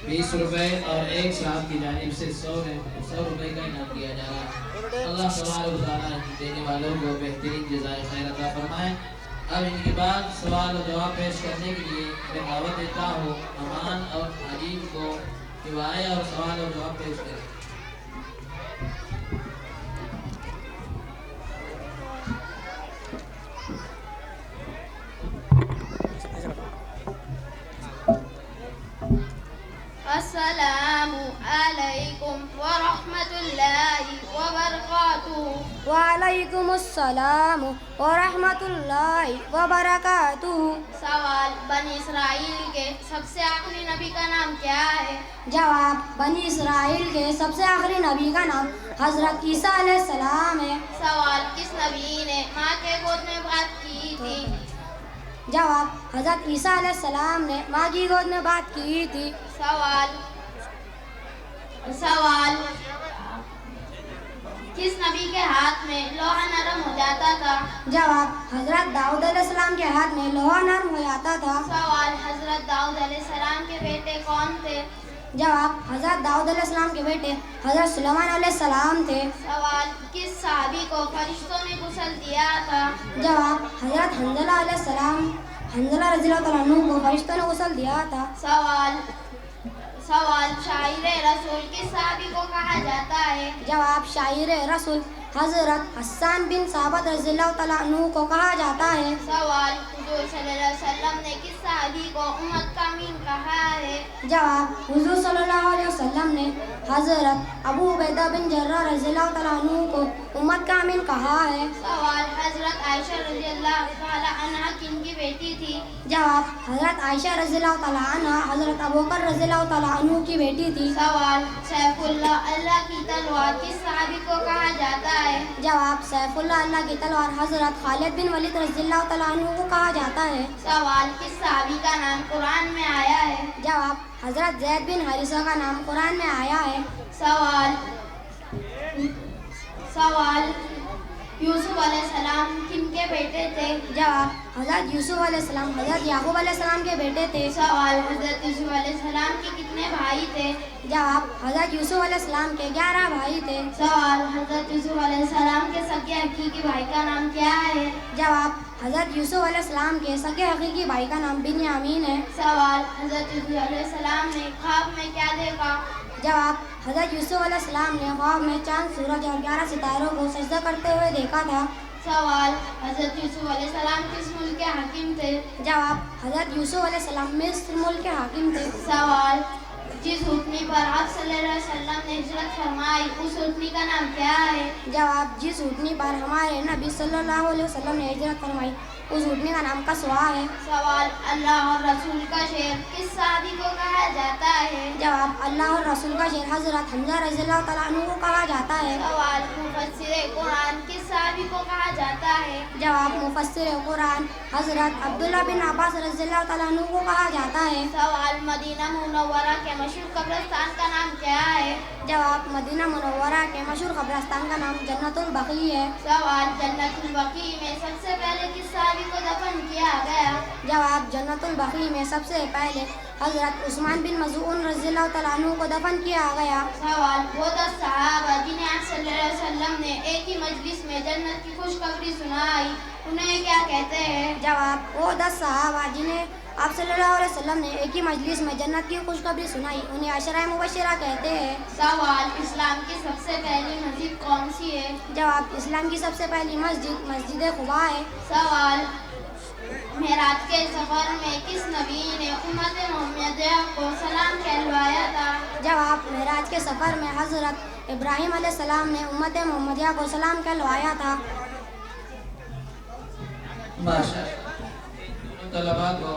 20 रुपए और एक साहब की जानिब से 100 रुपए का इनाम दिया जा रहा है। अल्लाह सुब्हानहू व तआला देने वालों को बेहतरीन जज़ाए खैर अता फरमाए। अब इनके बाद सवाल और जवाब पेश करने के लिए मैं दावत देता हूँ अमान और अजीब को कि वो आए और सवाल और जवाब पेश करें। अस्सलामु अलैकुम व रहमतुल्लाहि व बरकातुहू। वालेकुमुस्सलाम व रहमतुल्लाहि व बरकातुहू। सवाल, बनी इसराइल के सबसे आखिरी नबी का नाम क्या है? जवाब, बनी इसराइल के सबसे आखिरी नबी का नाम हज़रत ईसा अलैहिस्सलाम है। सवाल, किस नबी ने माँ के गोद में बात की थी? जवाब, हज़रत ईसा अलैहिस्सलाम ने माँ की गोद में बात की थी। सवाल, किस नबी के हाथ में लोहा नरम हो जाता था? जवाब, हज़रत दाऊद अलैहिस्सलाम के हाथ में लोहा नरम हो जाता था। सवाल, हज़रत दाऊद अलैहिस्सलाम के बेटे कौन थे? जवाब, हज़रत दाऊद अलैहिस्सलाम के बेटे हज़रत सुलेमान अलैहिस्सलाम थे। सवाल, किस सहाबी को फरिश्तों ने गुस्ल दिया था? जवाब, हज़रत हंज़ला अलैहिस्सलाम रज़ियल्लाहु तआला अन्हु को फरिश्तों ने गुस्ल दिया था। सवाल, शायर रसूल किस सहाबी को कहा जाता है? जवाब, शायर रसूल हज़रत हस्सान बिन साबत रज़ियल्लाहु तआला अन्हु को कहा जाता है। सवाल, हुज़ूर सल्लल्लाहु अलैहि वसल्लम ने किस सहाबी को उम्मत का अमीन कहा है? जवाब, हुज़ूर सल्लल्लाहु अलैहि वसल्लम ने हज़रत अबू उबैदा बिन जर्राह रज़ियल्लाहु तआला अन्हु को उम्मत का अमीन कहा है। सवाल, हज़रत आयशा रज़ियल्लाहु तआला अन्हा किनकी बेटी थी? जवाब, हज़रत आयशा रज़ियल्लाहु तआला अन्हा हज़रत अबू बकर रज़ियल्लाहु तआला अन्हु की बेटी थी। सवाल, सैफुल्लाह अल्लाह की तलवार किस सहाबी को कहा जाता है? जवाब, सैफुल्लाह अल्लाह की तलवार हज़रत खालिद बिन वलीद रज़ियल्लाहु तआला अन्हु को कहा जाता है। सवाल, किस सहाबी का नाम कुरान में आया है? जवाब, हज़रत ज़ैद बिन हारिसा का नाम कुरान में आया है। सवाल, यूसुफ अलैहिस्सलाम किनके बेटे थे? जवाब, हज़रत यूसुफ अलैहिस्सलाम हज़रत याकूब अलैहिस्सलाम के बेटे थे। सवाल, हज़रत यूसुफ अलैहिस्सलाम के कितने भाई थे? जवाब, हज़रत यूसुफ अलैहिस्सलाम के 11 भाई थे। सवाल, हज़रत यूसुफ अलैहिस्सलाम के सगे हकीकी भाई का नाम क्या है? जवाब, हज़रत यूसुफ अलैहिस्सलाम के सगे हकीकी भाई का नाम बिन्यामीन है। सवाल, हज़रत यूसुफ अलैहिस्सलाम ने ख्वाब में क्या देखा? जवाब, हज़रत यूसुफ अलैहिस्सलाम ने ख्वाब में चांद, सूरज और 11 सितारों को सजदा करते हुए देखा था। सवाल, हज़रत यूसुफ अलैहिस्सलाम किस मुल्क के हाकिम थे? जवाब, हज़रत यूसुफ अलैहिस्सलाम मिस्र मुल्क के हाकिम थे। सवाल, जिस ऊँटनी पर आप सल्लल्लाहु अलैहि वसल्लम ने हिजरत फरमाई उस ऊँटनी का नाम क्या है? जवाब, जिस ऊँटनी पर हमारे नबी सल्लल्लाहु अलैहि वसल्लम ने हिजरत फरमाई उस ऊँटनी का नाम कसवा है। सवाल, अल्लाह और रसूल का शेर किस सहाबी को कहा जाता है? जवाब, अल्लाह और रसूल का शेर हज़रत हमज़ा रज़ियल्लाहु तआला अन्हु को कहा जाता है। सवाल, मुफस्सिर कुरान किस सहाबी को कहा जाता है? जवाब, मुफस्सिर कुरान हज़रत अब्दुल्लाह बिन अब्बास रज़ियल्लाहु तआला अन्हु को कहा जाता है। सवाल, मदीना मुनव्वरा के मशहूर कब्रिस्तान का नाम क्या है? जवाब, मदीना मुनव्वरा के मशहूर कब्रिस्तान का नाम जन्नतुल बकी है। सवाल, जन्नतुल बकी में सबसे पहले किस सहाबी को दफन किया गया? जवाब, जन्नतुल बकी में सबसे पहले हज़रत उस्मान बिन मज़ऊन रज़ियल्लाहु तआला अन्हु को दफन किया गया। सवाल, वो 10 सहाबा जिन्हें आप सल्लल्लाहु अलैहि वसल्लम ने एक ही मजलिस में जन्नत की खुशखबरी सुनाई उन्हें क्या कहते हैं? जवाब, वो 10 सहाबा जिन्हें आप सल्लल्लाहु अलैहि वसल्लम ने एक ही मजलिस में जन्नत की खुशखबरी सुनाई उन्हें अशरा मुबश्शिरा कहते हैं। सवाल, इस्लाम की सबसे पहली मस्जिद कौन सी है? जवाब, इस्लाम की सबसे पहली मस्जिद मस्जिद खुबा है। सवाल, मेराज के सफर में किस नबी ने उम्मत मोहम्मदिया को सलाम कहलवाया था? जवाब, मेराज के सफ़र में हज़रत इब्राहीम अलैहिस्सलाम ने उम्मत मोहम्मदिया को सलाम कहलवाया था। तलबा को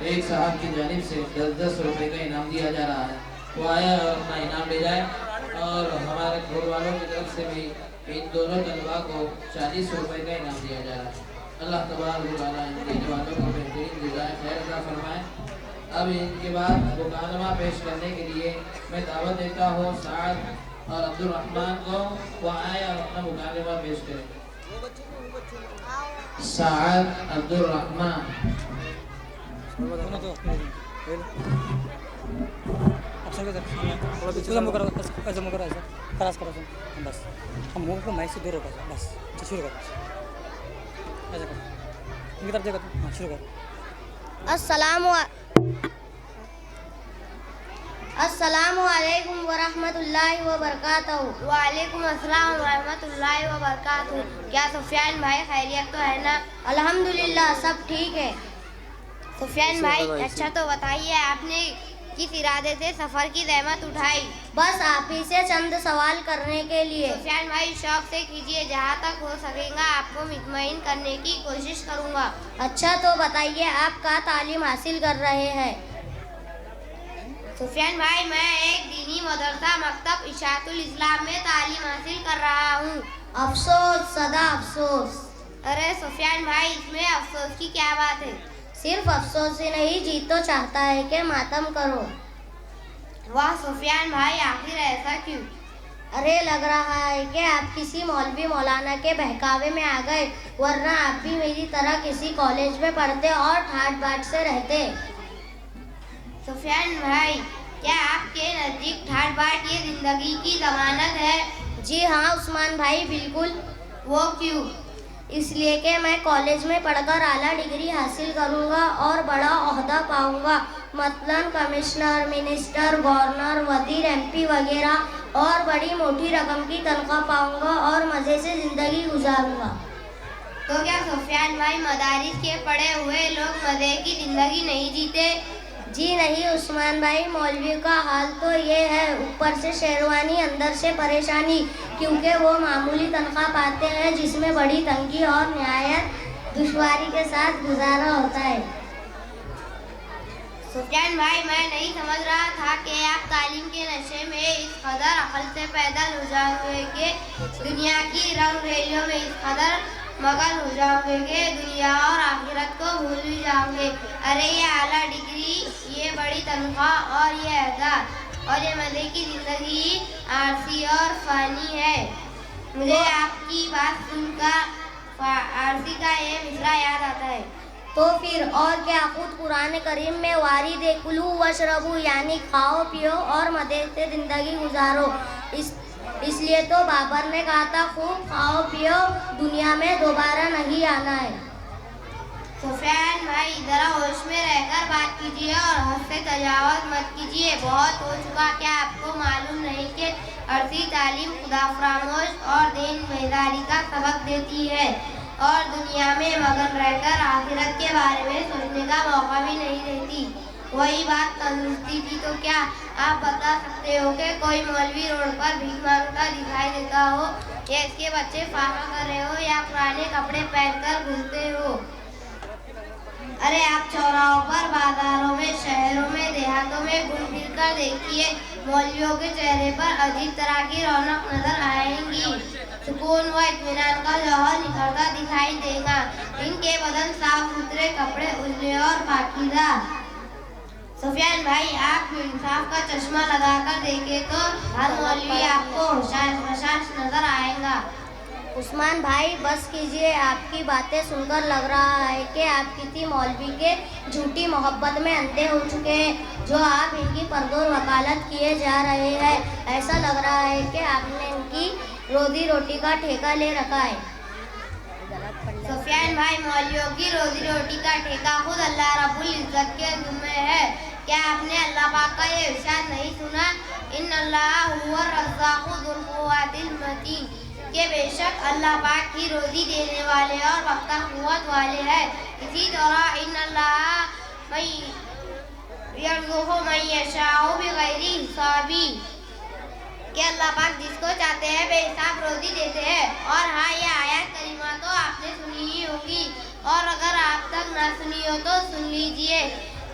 एक साहब की जानिब से 10-10 रुपए का इनाम दिया जा रहा है। वो आया और अपना इनाम ले जाए और हमारे घर वालों की तरफ से भी इन दोनों तलबा को 40 रुपए का इनाम दिया जा रहा है। अल्लाह तबारक व तआला इन देने वालों को बेहतरीन जज़ाए खैर अता फरमाए। अब इनके बाद मुकालमा पेश करने के लिए मैं दावत देता हूँ साद और अब्दुल रहमान को, वो आए और अपना मुकालमा पेश करें। साद अब्दुल रहमान। बस हम मुंह को माइक से दूर रखा बस शुरू कर ऐसा कर इनकी तरफ देखो हाँ शुरू कर अस्सलामु अलैकुम वरहमतुल्लाहि वबरकातुहू। वालेकुम अस्सलाम रहमतुल्लाहि व बरकातहू। क्या सुफियान भाई खैरियत तो है ना? अल्हम्दुलिल्लाह सब ठीक है। सुफियान भाई अच्छा तो बताइए आपने किस इरादे से सफ़र की ज़हमत उठाई? बस आप ही से चंद सवाल करने के लिए। सुफियान भाई शौक से कीजिए, जहाँ तक हो सकेगा आपको मुतमईन करने की कोशिश करूँगा। अच्छा तो बताइए आप क्या तालीम हासिल कर रहे हैं? सुफियान भाई मैं एक दीनी मदरसा मकतब इशातुल इस्लाम में तालीम हासिल कर रहा हूँ। अफसोस सदा अफसोस। अरे सुफियान भाई इसमें अफसोस की क्या बात है? सिर्फ अफसोस ही नहीं, जी तो चाहता है कि मातम करो। वाह सुफियान भाई आखिर ऐसा क्यों? अरे लग रहा है कि आप किसी मौलवी मौलाना के बहकावे में आ गए, वरना आप भी मेरी तरह किसी कॉलेज में पढ़ते और ठाट बाट से रहते। सुफियान भाई क्या आपके नज़दीक ठाट बाट ये ज़िंदगी की ज़मानत है? जी हाँ उस्मान भाई बिल्कुल। वो क्यों? इसलिए कि मैं कॉलेज में पढ़कर आला डिग्री हासिल करूंगा और बड़ा ओहदा पाऊंगा, मसलन कमिश्नर, मिनिस्टर, गवर्नर, वजीर, एमपी वगैरह, और बड़ी मोटी रकम की तनख्वाह पाऊंगा और मज़े से ज़िंदगी गुजारूंगा। तो क्या सुफियान भाई मदारिस के पढ़े हुए लोग मज़े की ज़िंदगी नहीं जीते? जी नहीं उस्मान भाई, मौलवी का हाल तो ये है, ऊपर से शेरवानी अंदर से परेशानी, क्योंकि वो मामूली तनख्वाह पाते हैं जिसमें बड़ी तंगी और निहायत दुश्वारी के साथ गुजारा होता है। सुफियान भाई मैं नहीं समझ रहा था कि आप तालीम के नशे में इस कदर अकल से पैदल हो जाओगे कि दुनिया की रंग रैलियों में इस कदर मगन हो जाओगे कि दुनिया और आखिरत को भूल भी जाओगे। अरे ये आला डिग्री, ये बड़ी तनख्वाह और ये एहसास और ये मज़े की ज़िंदगी आरसी और फ़ानी है। मुझे आपकी बात सुनकर आरसी का ये मिसरा याद आता है। तो फिर और क्या, खुद कुरान करीम में वारिद कुलू वशरबू यानी खाओ पियो और मज़े से ज़िंदगी गुजारो, इसलिए तो बाबर ने कहा था खूब खाओ पियो, दुनिया में दोबारा नहीं आना है। सुफियान भाई ज़रा होश में रहकर बात कीजिए और हद से तजावज़ मत कीजिए, बहुत हो चुका। क्या आपको मालूम नहीं कि अर्सी तालीम खुदा फरामोश और दीन बेदारी का सबक देती है और दुनिया में मगन रहकर आखिरत के बारे में सोचने का मौका भी नहीं देती? वही बात तंदुरुस्ती की तो क्या आप बता सकते हो कि कोई मौलवी रोड पर भीख मांगता दिखाई देता हो या इसके बच्चे फाका कर रहे हो या पुराने कपड़े पहनकर घूमते हो? अरे आप चौराहों पर, बाजारों में, शहरों में, देहातों में घूम फिर कर देखिए, मौलवियों के चेहरे पर अजीब तरह की रौनक नजर आएंगी, सुकून व इत्मीनान का जौहर निखरता दिखाई देगा। इनके बदन साफ सुथरे, कपड़े उजले और पाकीज़ा। सुफियान भाई आप इंसाफ का चश्मा लगाकर देखें तो हर मौलवी आपको होशाश नजर आएगा। उस्मान भाई बस कीजिए, आपकी बातें सुनकर लग रहा है कि आप किसी मौलवी के झूठी मोहब्बत में अंधे हो चुके हैं, जो आप इनकी परदोर वकालत किए जा रहे हैं। ऐसा लग रहा है कि आपने इनकी रोजी रोटी का ठेका ले रखा है। सुफियान भाई मौलवियों की रोजी रोटी का ठेका खुद अल्लाह रब्बुल इज्जत के ज़िम्मे है। क्या आपने अल्लाह पाक का ये इरशाद नहीं सुना, इन्नल्लाह हुवा रज़्ज़ाक़ु ज़ुल क़ुव्वतिल मतीन, कि बेशक अल्लाह पाक ही रोजी देने वाले और वक्ता कुव्वत वाले हैं। इसी तरह इन्नल्लाह यर्ज़ुक़ु मन यशाअु बिग़ैरि हिसाबी, कि अल्लाह पाक जिसको चाहते हैं बेहिसाब रोजी देते हैं। और हाँ ये आयत करीमा तो आपने सुनी ही होगी, और अगर आप तक ना सुनी हो तो सुन लीजिए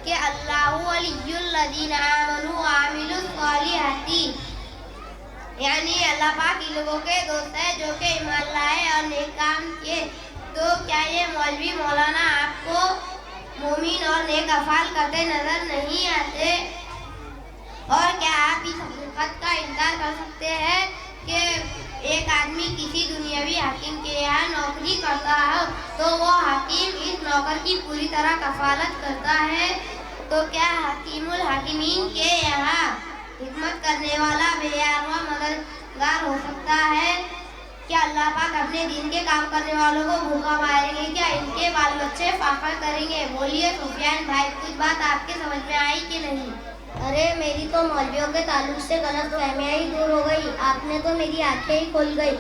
कि अल्लाहु वलियुल लज़ीना आमनू व अमिलुस सालिहाती, यानी अल्लाह पाक इन लोगों के दोस्त है जो कि ईमान लाए और नेक काम किए। तो क्या ये मौलवी मौलाना आपको मोमिन और नेक अफ़ाल करते नजर नहीं आते? और क्या आप इस हकीकत का इनकार कर सकते हैं कि एक आदमी आदमी किसी दुनियावी हाकिम के यहाँ नौकरी करता है तो वो हाकिम इस नौकर की पूरी तरह कफालत करता है, तो क्या हकीमुल हाकिमीन के यहाँ हिकमत करने वाला बेयार व मददगार हो सकता है? क्या अल्लाह पाक अपने दिन के काम करने वालों को भूखा मारेंगे? क्या इनके बाल बच्चे फाखर करेंगे? बोलिए सुफियान भाई, कुछ बात आपके समझ में आई कि नहीं? अरे मेरी तो मौलवियों के ताल्लुक से गलत फहमियाँ ही दूर हो गई, आपने तो मेरी आंखें ही खोल गई।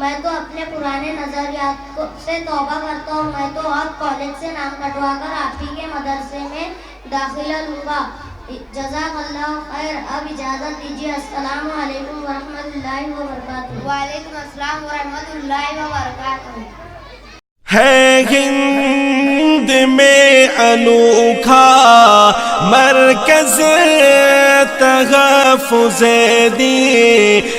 मैं तो अपने पुराने नज़रियात से तौबा करता हूँ। मैं तो अब कॉलेज से नाम कटवा कर आप ही के मदरसे में दाखिला लूँगा। जज़ाकल्लाह खैर। अब इजाज़त दीजिए। अस्सलामु अलैकुम व रहमतुल्लाहि व बरकातुहू। वालेकुम अस्सलाम व रहमतुल्लाहि व बरकातुहू। है हिंद में अनोखा मरकज़ तहफ़्फ़ुज़ दीन